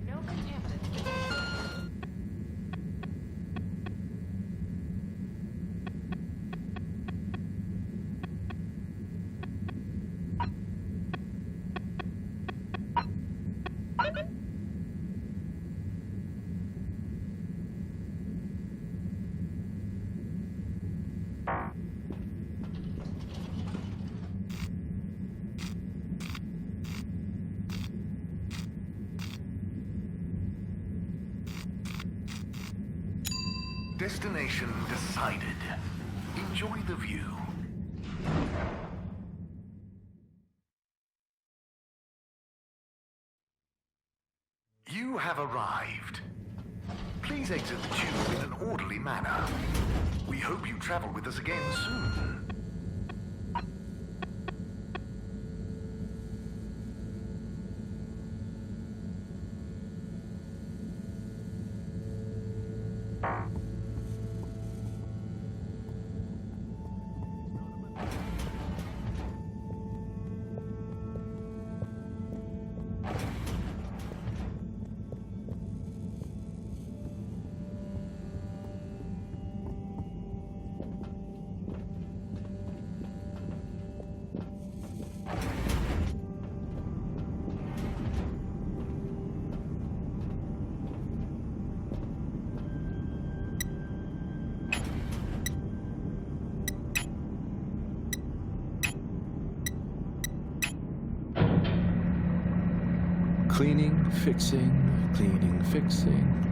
No contaminants. Destination decided. Enjoy the view. You have arrived. Please exit the tube in an orderly manner. We hope you travel with us again soon. Cleaning, fixing,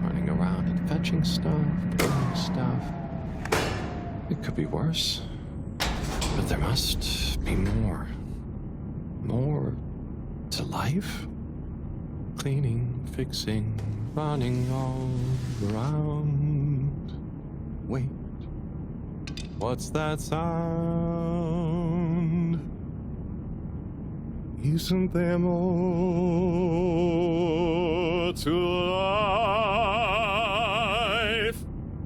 running around and fetching stuff, doing stuff. It could be worse, but there must be more. More to life? Cleaning, fixing, running all around. Wait, what's that sound? Isn't there more to life?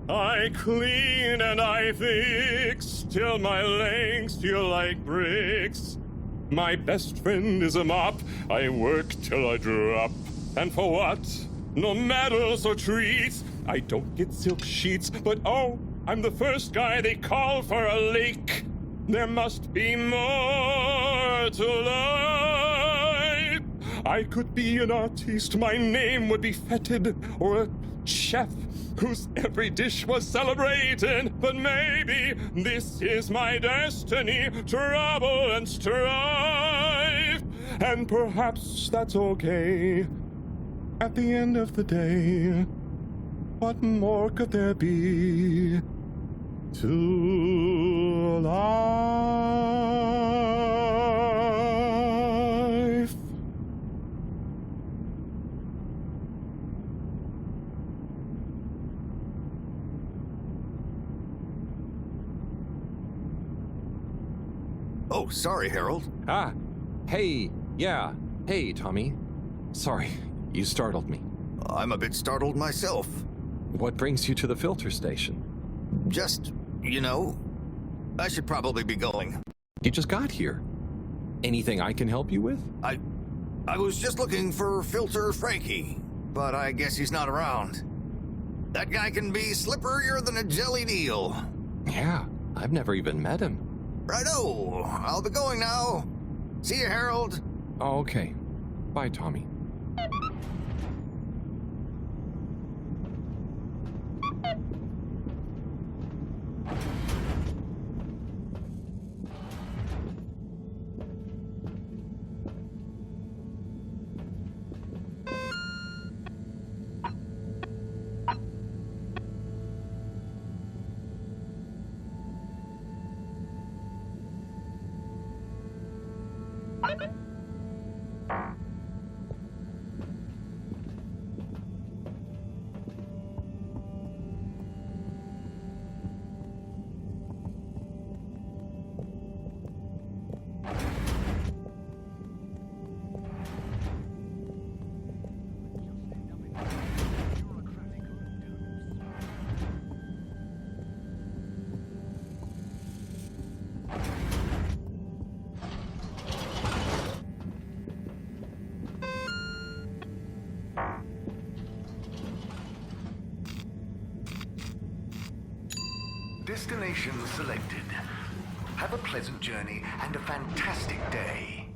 I clean and I fix till my legs feel like bricks. My best friend is a mop. I work till I drop. And for what? No medals or treats. I don't get silk sheets, but oh, I'm the first guy they call for a leak. There must be more brought to life. I could be an artiste, my name would be feted, or a chef whose every dish was celebrated. But maybe this is my destiny, trouble and strife. And perhaps that's okay. At the end of the day, what more could there be to life? Oh, sorry, Harold. Ah, hey, yeah. Hey, Tommy. Sorry, you startled me. I'm a bit startled myself. What brings you to the filter station? Just, you know, I should probably be going. You just got here. Anything I can help you with? I was just looking for Filter Frankie, but I guess he's not around. That guy can be slipperier than a jellied eel. Yeah, I've never even met him. Righto, I'll be going now. See you, Harold. Oh, okay. Bye, Tommy. Destination selected. Have a pleasant journey and a fantastic day.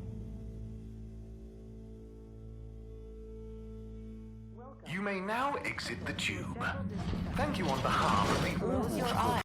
You may now exit the tube. Thank you on behalf of the all-water.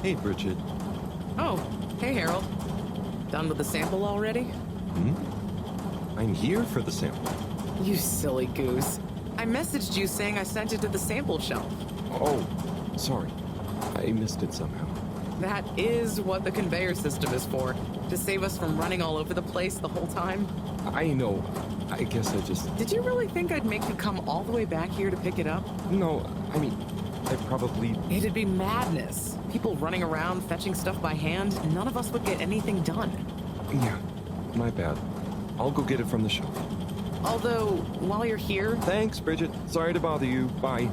Hey, Bridget. Oh, hey, Harold. Done with the sample already? I'm here for the sample. You silly goose. I messaged you saying I sent it to the sample shelf. Oh, sorry. I missed it somehow. That is what the conveyor system is for. To save us from running all over the place the whole time. I know. I guess I just... Did you really think I'd make you come all the way back here to pick it up? No, I mean, I probably... It'd be madness. People running around, fetching stuff by hand. None of us would get anything done. Yeah, my bad. I'll go get it from the shelf. Although, while you're here... Thanks, Bridget. Sorry to bother you. Bye.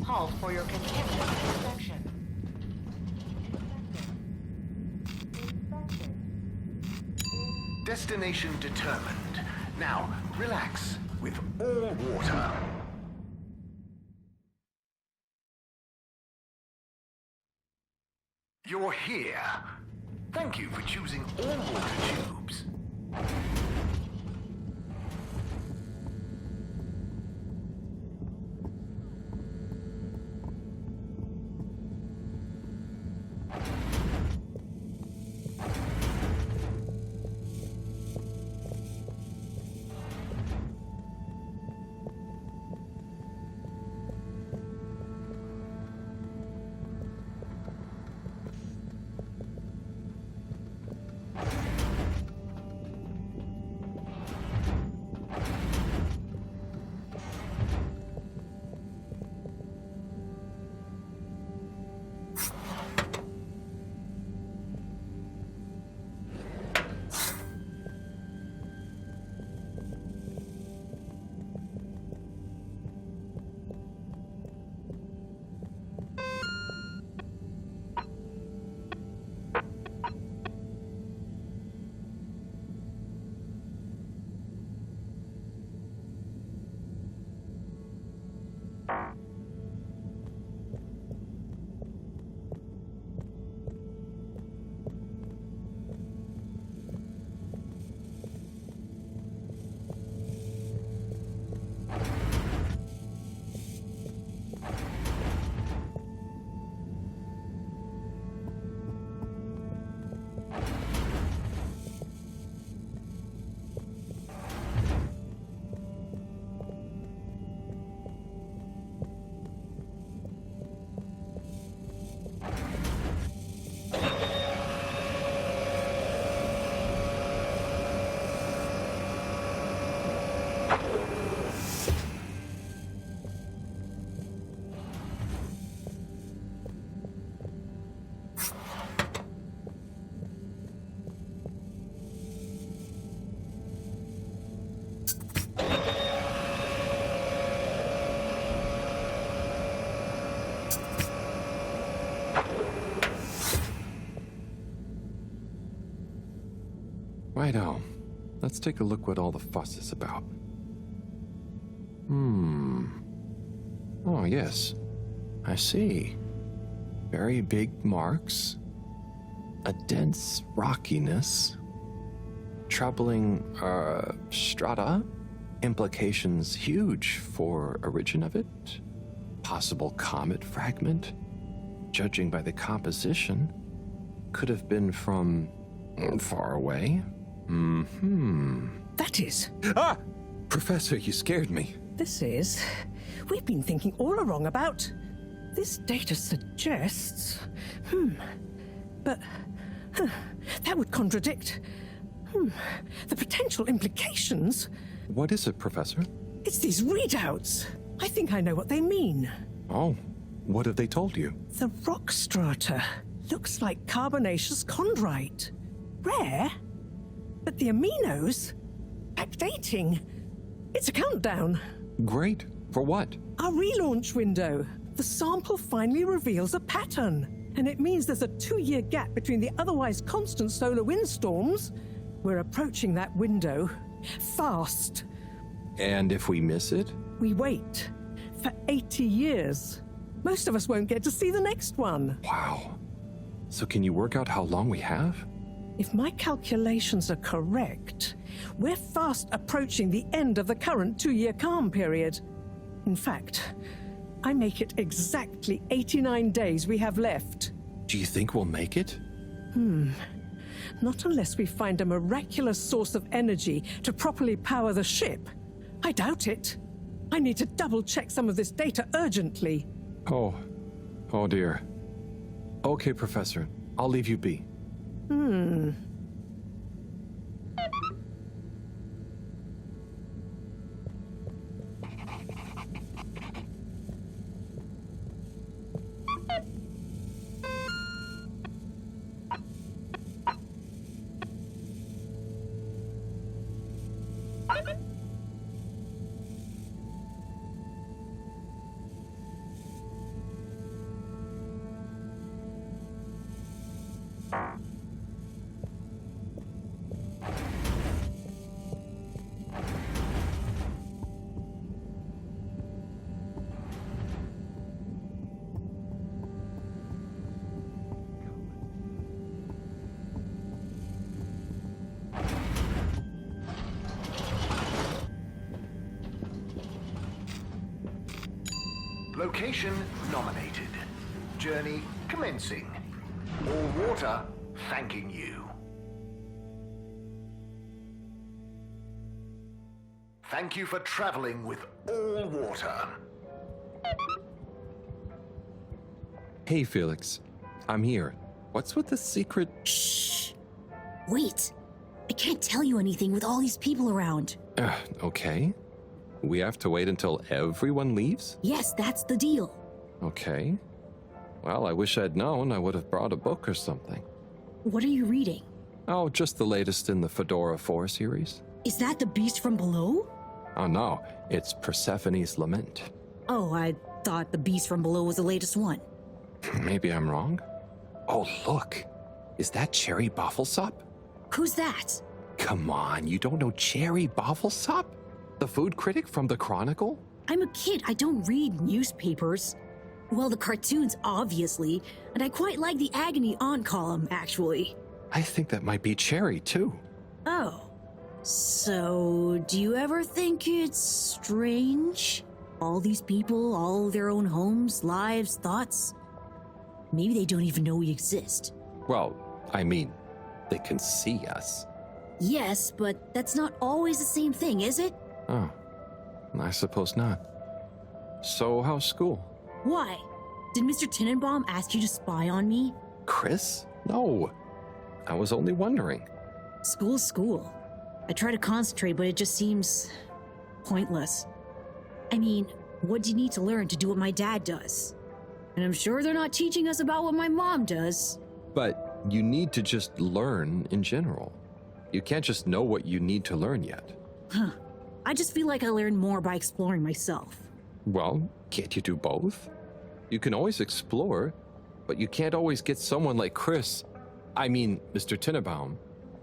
Halt for your continuous inspection. Destination determined. Now, relax with all water. You're here. Thank you for choosing all water tubes. Righto. Let's take a look what all the fuss is about. Oh, yes. I see. Very big marks. A dense rockiness. Troubling, strata. Implications huge for origin of it. Possible comet fragment. Judging by the composition, could have been from far away. That is. Ah! Professor, you scared me. This is. We've been thinking all along about. This data suggests. But. That would contradict. The potential implications. What is it, Professor? It's these readouts. I think I know what they mean. Oh, what have they told you? The rock strata looks like carbonaceous chondrite. Rare, but the aminos, backdating. It's a countdown. Great. For what? Our relaunch window. The sample finally reveals a pattern, and it means there's a 2-year gap between the otherwise constant solar windstorms. We're approaching that window. Fast. And if we miss it? We wait for 80 years. Most of us won't get to see the next one. Wow. So can you work out how long we have? If my calculations are correct, we're fast approaching the end of the current 2-year calm period. In fact, I make it exactly 89 days we have left. Do you think we'll make it? Not unless we find a miraculous source of energy to properly power the ship. I doubt it. I need to double-check some of this data urgently. Oh dear. Okay, Professor. I'll leave you be. Location nominated. Journey commencing. All water thanking you. Thank you for traveling with all water. Hey, Felix. I'm here. What's with the secret? Shh. Wait. I can't tell you anything with all these people around. Okay. We have to wait until everyone leaves? Yes, that's the deal. Okay. Well, I wish I'd known. I would have brought a book or something. What are you reading? Oh, just the latest in the FEDORA I series. Is that the beast from below? Oh no, it's Persephone's Lament. Oh, I thought the beast from below was the latest one. Maybe I'm wrong. Oh, look. Is that Cherry Bofflesop? Who's that? Come on, you don't know Cherry Bofflesop? The food critic from the Chronicle? I'm a kid. I don't read newspapers. Well, the cartoons, obviously. And I quite like the Agony On column, actually. I think that might be Cherry, too. Oh. So, do you ever think it's strange? All these people, all their own homes, lives, thoughts? Maybe they don't even know we exist. Well, I mean, they can see us. Yes, but that's not always the same thing, is it? Oh, I suppose not. So, how's school? Why? Did Mr. Tenenbaum ask you to spy on me? Chris? No. I was only wondering. School's school. I try to concentrate, but it just seems pointless. I mean, what do you need to learn to do what my dad does? And I'm sure they're not teaching us about what my mom does. But you need to just learn in general. You can't just know what you need to learn yet. Huh. I just feel like I learn more by exploring myself. Well, can't you do both? You can always explore, but you can't always get someone like Chris, Mr. Tenenbaum,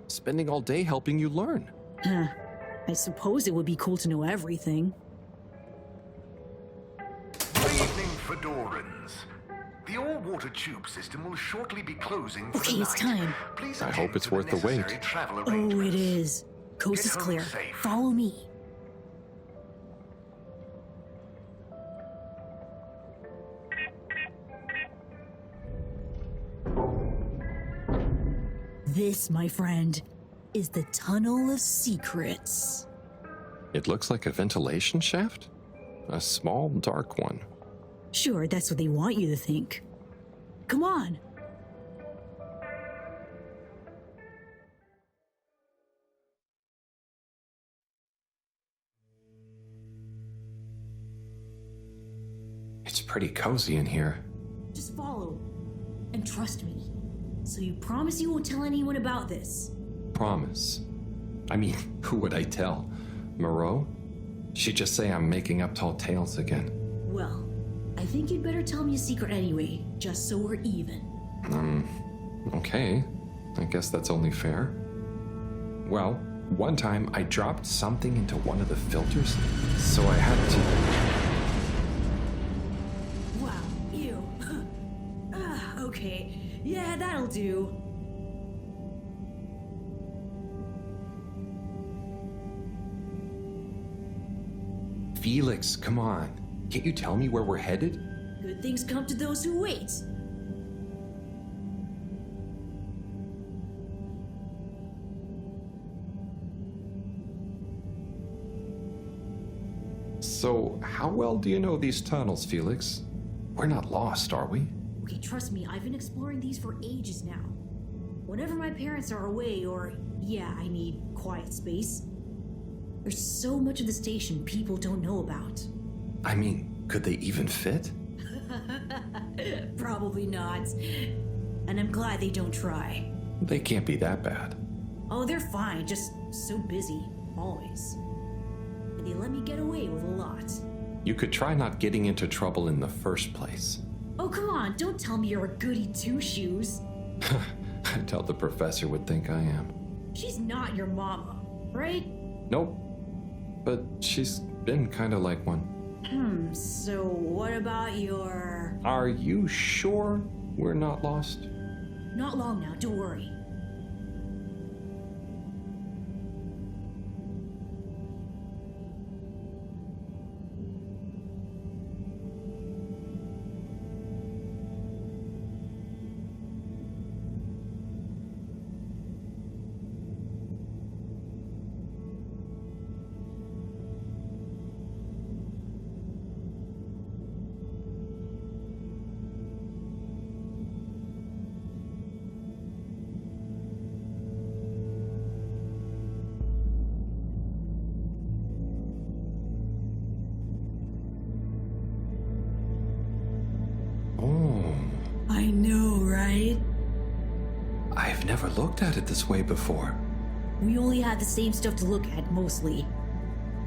spending all day helping you learn. Huh. I suppose it would be cool to know everything. Good evening, Fedorans. The all-water tube system will shortly be closing for the night. It's time. Please I hope it's worth the wait. Oh, it is. Coast is clear. Follow me. This, my friend, is the Tunnel of Secrets. It looks like a ventilation shaft? A small, dark one. Sure, that's what they want you to think. Come on. It's pretty cozy in here. Just follow. And trust me. So you promise you won't tell anyone about this? Promise. I mean, who would I tell? Mareaux? She'd just say I'm making up tall tales again. Well, I think you'd better tell me a secret anyway, just so we're even. Okay. I guess that's only fair. Well, one time I dropped something into one of the filters, so I had to... Wow, ew. Okay, yeah, that'll do. Felix, come on. Can't you tell me where we're headed? Good things come to those who wait. So, how well do you know these tunnels, Felix? We're not lost, are we? Okay, trust me, I've been exploring these for ages now. Whenever my parents are away or, yeah, I need quiet space, there's so much of the station people don't know about. I mean, could they even fit? Probably not. And I'm glad they don't try. They can't be that bad. Oh, they're fine, just so busy, always. And they let me get away with a lot. You could try not getting into trouble in the first place. Oh, come on, don't tell me you're a goody two-shoes. I doubt the professor would think I am. She's not your mama, right? Nope. But she's been kind of like one. So what about your... Are you sure we're not lost? Not long now, don't worry. I know, right? I've never looked at it this way before. We only had the same stuff to look at, mostly.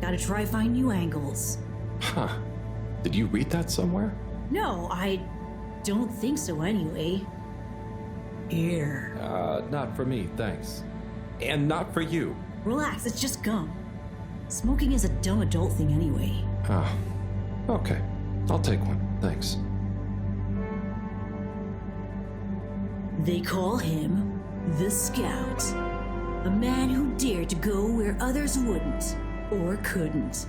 Gotta try find new angles. Huh. Did you read that somewhere? No, I don't think so anyway. Here. Not for me, thanks. And not for you. Relax, it's just gum. Smoking is a dumb adult thing anyway. Oh. Okay. I'll take one, thanks. They call him the Scout. A man who dared to go where others wouldn't, or couldn't.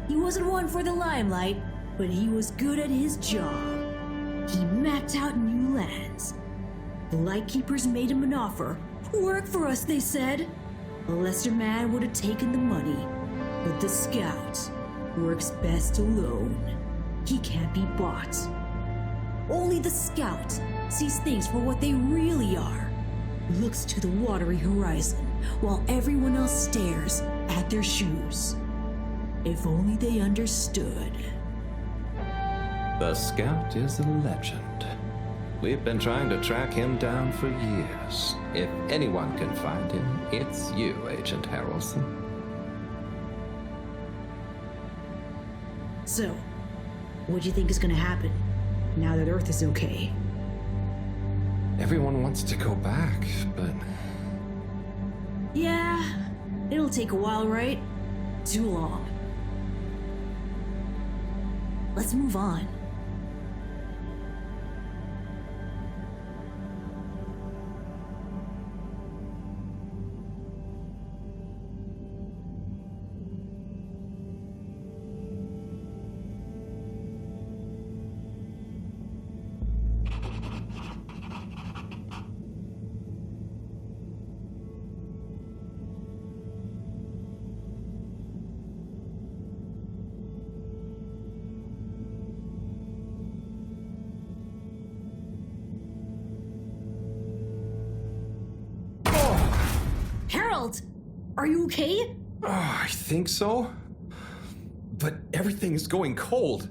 He wasn't one for the limelight, but he was good at his job. He mapped out new lands. The Lightkeepers made him an offer. Work for us, they said. A lesser man would have taken the money, but the Scout works best alone. He can't be bought. Only the Scout sees things for what they really are, looks to the watery horizon while everyone else stares at their shoes. If only they understood. The Scout is a legend. We've been trying to track him down for years. If anyone can find him, it's you, Agent Harrelson. So, what do you think is gonna happen now that Earth is okay? Everyone wants to go back, but Yeah, it'll take a while, right? Too long. Let's move on. Harold, are you okay? I think so. But everything is going cold.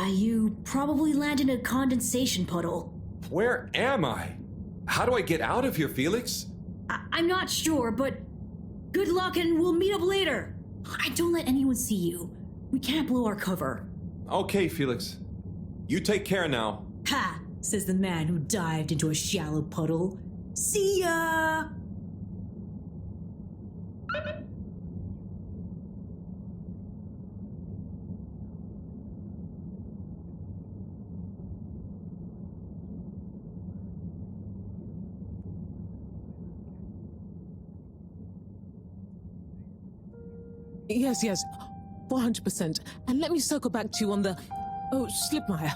You probably landed in a condensation puddle. Where am I? How do I get out of here, Felix? I'm not sure, but good luck and we'll meet up later. Don't let anyone see you. We can't blow our cover. Okay, Felix. You take care now. Ha! Says the man who dived into a shallow puddle. See ya! Yes, 400%. And let me circle back to you on the... Oh, Slipmeyer,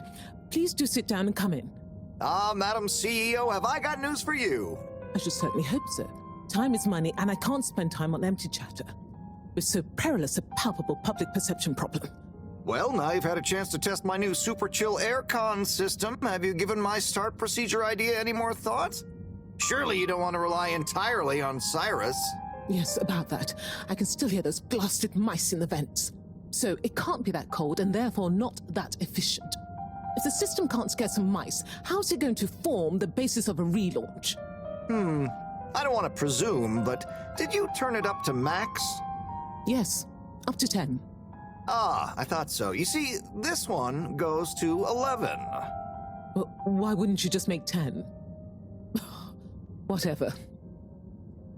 please do sit down and come in. Madam CEO, have I got news for you? I should certainly hope so. Time is money, and I can't spend time on empty chatter. With so perilous a palpable public perception problem. Well, now you've had a chance to test my new super chill aircon system. Have you given my start procedure idea any more thought? Surely you don't want to rely entirely on Cyrus. Yes, about that. I can still hear those blasted mice in the vents. So it can't be that cold and therefore not that efficient. If the system can't scare some mice, how's it going to form the basis of a relaunch? I don't want to presume, but did you turn it up to max? Yes, up to 10. I thought so. You see, this one goes to 11. Well, why wouldn't you just make 10? Whatever.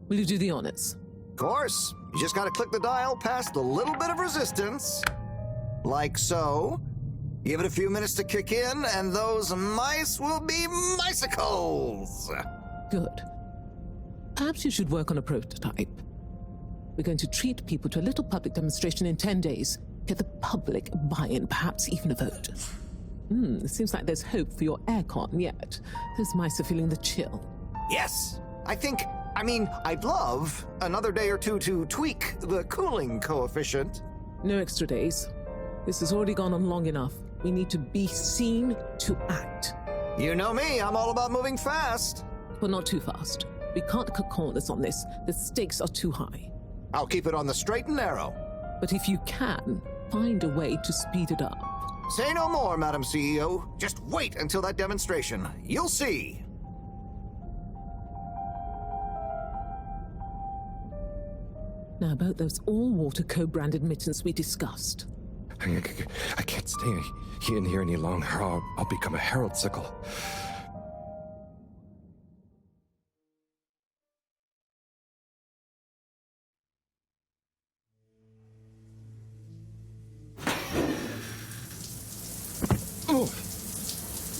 Will you do the honors? Of course. You just gotta click the dial past the little bit of resistance. Like so. Give it a few minutes to kick in, and those mice will be micicles! Good. Perhaps you should work on a prototype. We're going to treat people to a little public demonstration in 10 days. Get the public buy-in, perhaps even a vote. It seems like there's hope for your aircon yet. Those mice are feeling the chill. Yes! I'd love another day or two to tweak the cooling coefficient. No extra days. This has already gone on long enough. We need to be seen to act. You know me, I'm all about moving fast. But not too fast. We can't cut corners on this. The stakes are too high. I'll keep it on the straight and narrow. But if you can, find a way to speed it up. Say no more, Madam CEO. Just wait until that demonstration. You'll see. Now, about those all-water co-branded mittens we discussed. I can't stay in here any longer. I'll become a herald-sickle. Oh!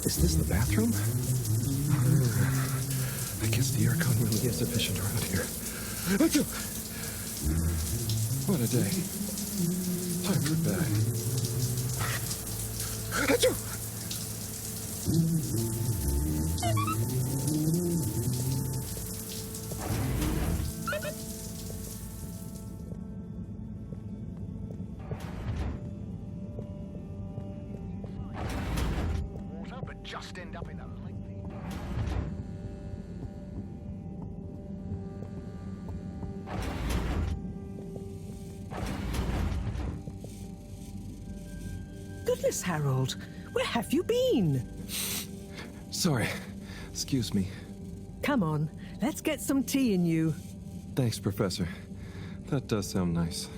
Is this the bathroom? I guess the aircon really is efficient around here. What a day. Time for bed. Water, but just end up in a lengthy... Goodness, Harold, where have you been? Sorry. Excuse me. Come on, let's get some tea in you. Thanks, Professor. That does sound nice.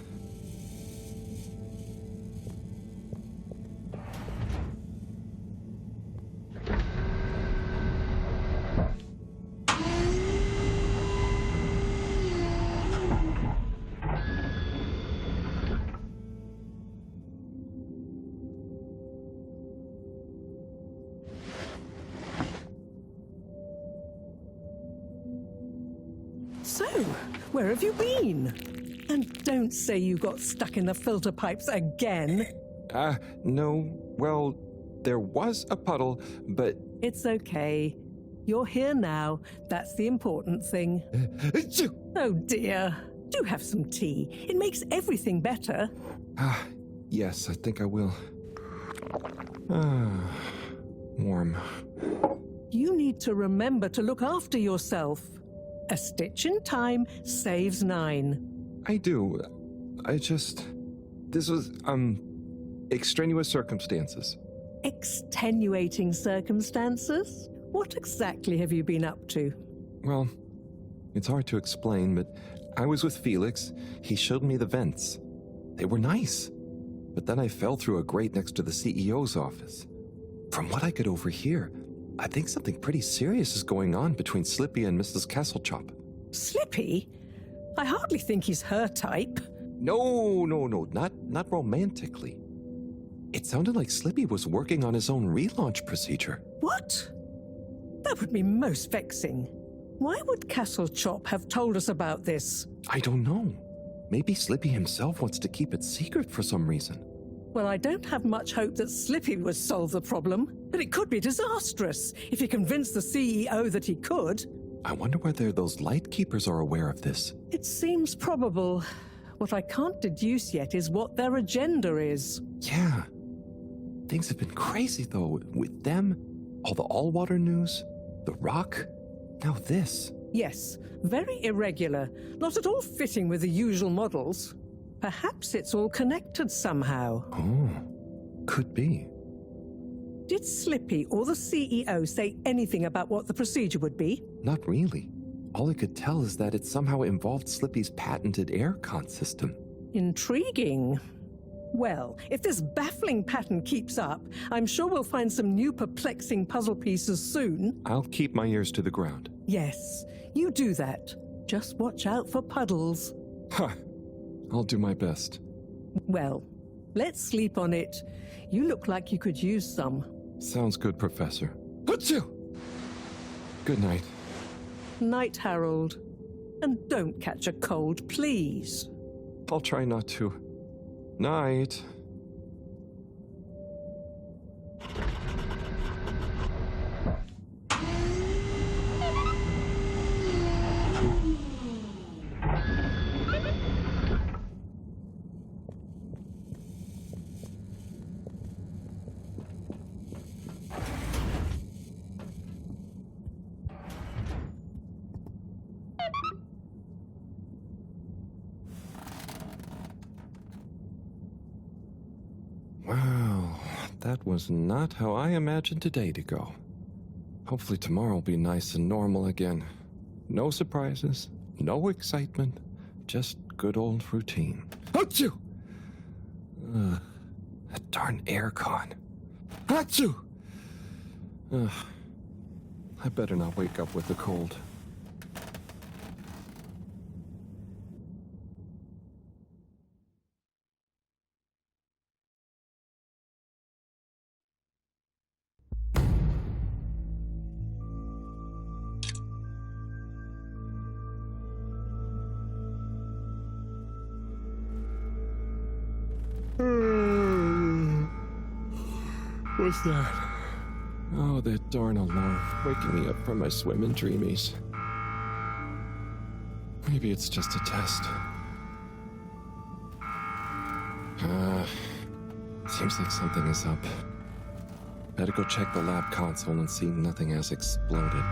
So, where have you been? And don't say you got stuck in the filter pipes again. No. Well, there was a puddle, but... It's okay. You're here now. That's the important thing. Oh dear. Do have some tea. It makes everything better. Yes, I think I will. Warm. You need to remember to look after yourself. A stitch in time saves 9. I do. This was, extraneous circumstances. Extenuating circumstances? What exactly have you been up to? Well, it's hard to explain, but I was with Felix. He showed me the vents. They were nice. But then I fell through a grate next to the CEO's office. From what I could overhear, I think something pretty serious is going on between Slippy and Mrs. Castlechop. Slippy? I hardly think he's her type. No, not romantically. It sounded like Slippy was working on his own relaunch procedure. What? That would be most vexing. Why would Castlechop have told us about this? I don't know. Maybe Slippy himself wants to keep it secret for some reason. Well, I don't have much hope that Slippy would solve the problem, but it could be disastrous if he convinced the CEO that he could. I wonder whether those light keepers are aware of this. It seems probable. What I can't deduce yet is what their agenda is. Yeah. Things have been crazy, though, with them, all the all-water news, the rock, now this. Yes, very irregular, not at all fitting with the usual models. Perhaps it's all connected somehow. Oh, could be. Did Slippy or the CEO say anything about what the procedure would be? Not really. All I could tell is that it somehow involved Slippy's patented air-con system. Intriguing. Well, if this baffling pattern keeps up, I'm sure we'll find some new perplexing puzzle pieces soon. I'll keep my ears to the ground. Yes, you do that. Just watch out for puddles. I'll do my best. Well, let's sleep on it. You look like you could use some. Sounds good, Professor. Achoo! Good night. Night, Harold. And don't catch a cold, please. I'll try not to. Night. Wow, that was not how I imagined today to go. Hopefully tomorrow will be nice and normal again. No surprises, no excitement, just good old routine. Achoo! That darn aircon. Achoo! I better not wake up with a cold. What's that? Oh, that darn alarm, waking me up from my swimming dreamies. Maybe it's just a test. Seems like something is up. Better go check the lab console and see nothing has exploded.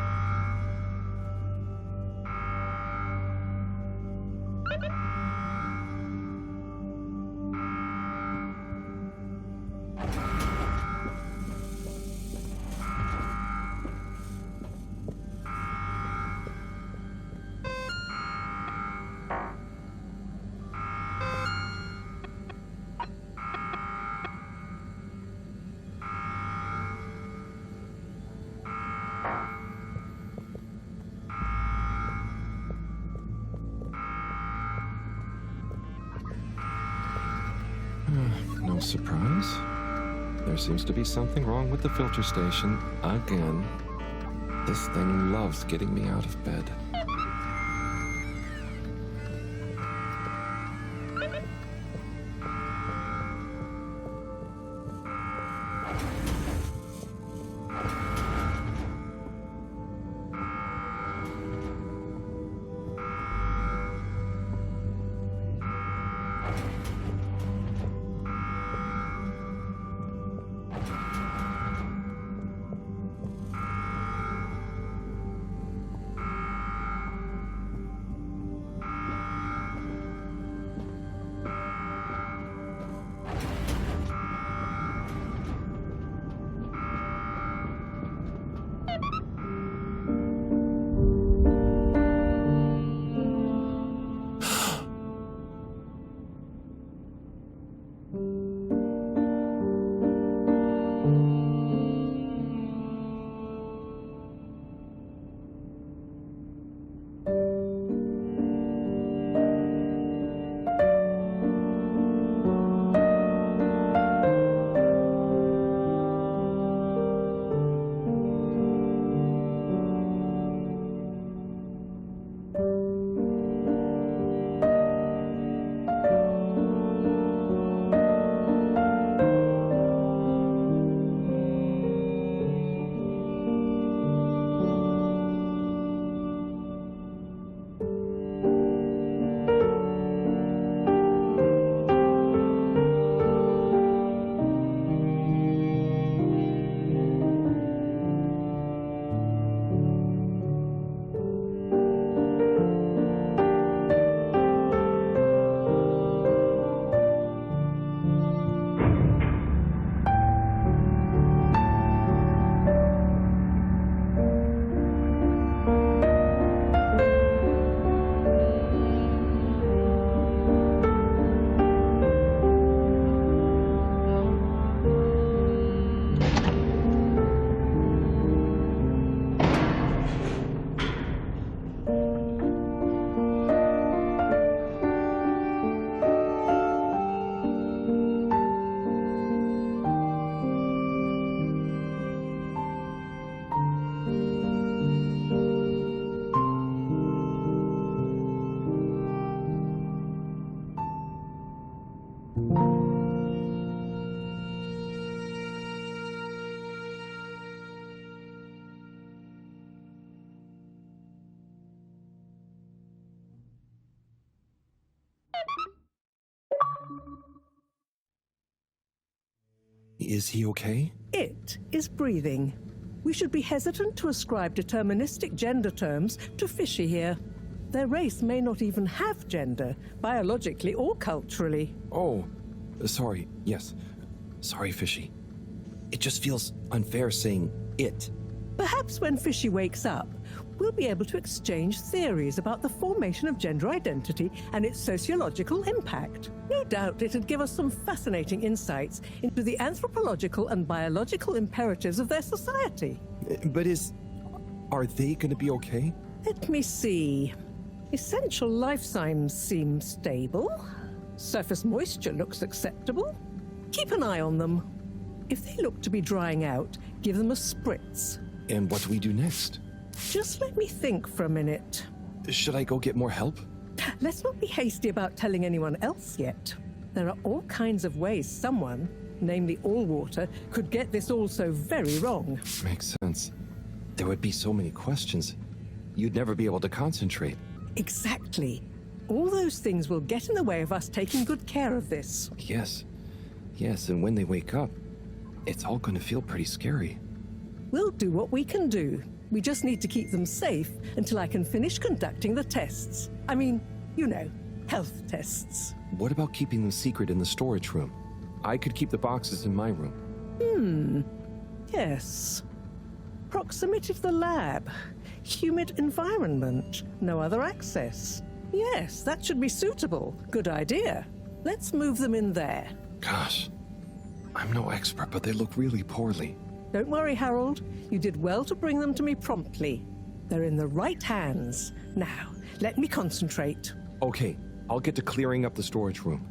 No surprise. There seems to be something wrong with the filter station again. This thing loves getting me out of bed. is he okay? It is breathing. We should be hesitant to ascribe deterministic gender terms to Fishy here. Their race may not even have gender, biologically or culturally. Oh, sorry, yes. Sorry, Fishy. It just feels unfair saying it. Perhaps when Fishy wakes up, we'll be able to exchange theories about the formation of gender identity and its sociological impact. No doubt it'd give us some fascinating insights into the anthropological and biological imperatives of their society. But are they going to be okay? Let me see. Essential life signs seem stable. Surface moisture looks acceptable. Keep an eye on them. If they look to be drying out, give them a spritz. And what do we do next? Just let me think for a minute. Should I go get more help? Let's not be hasty about telling anyone else yet. There are all kinds of ways someone, namely Allwater, could get this all so very wrong. Makes sense. There would be so many questions. You'd never be able to concentrate. Exactly. All those things will get in the way of us taking good care of this. Yes. Yes, and when they wake up, it's all going to feel pretty scary. We'll do what we can do. We just need to keep them safe until I can finish conducting the tests. I mean, you know, health tests. What about keeping them secret in the storage room? I could keep the boxes in my room. Yes. Proximity to the lab. Humid environment. No other access. Yes, that should be suitable. Good idea. Let's move them in there. Gosh, I'm no expert, but they look really poorly. Don't worry, Harold. You did well to bring them to me promptly. They're in the right hands. Now, let me concentrate. Okay, I'll get to clearing up the storage room.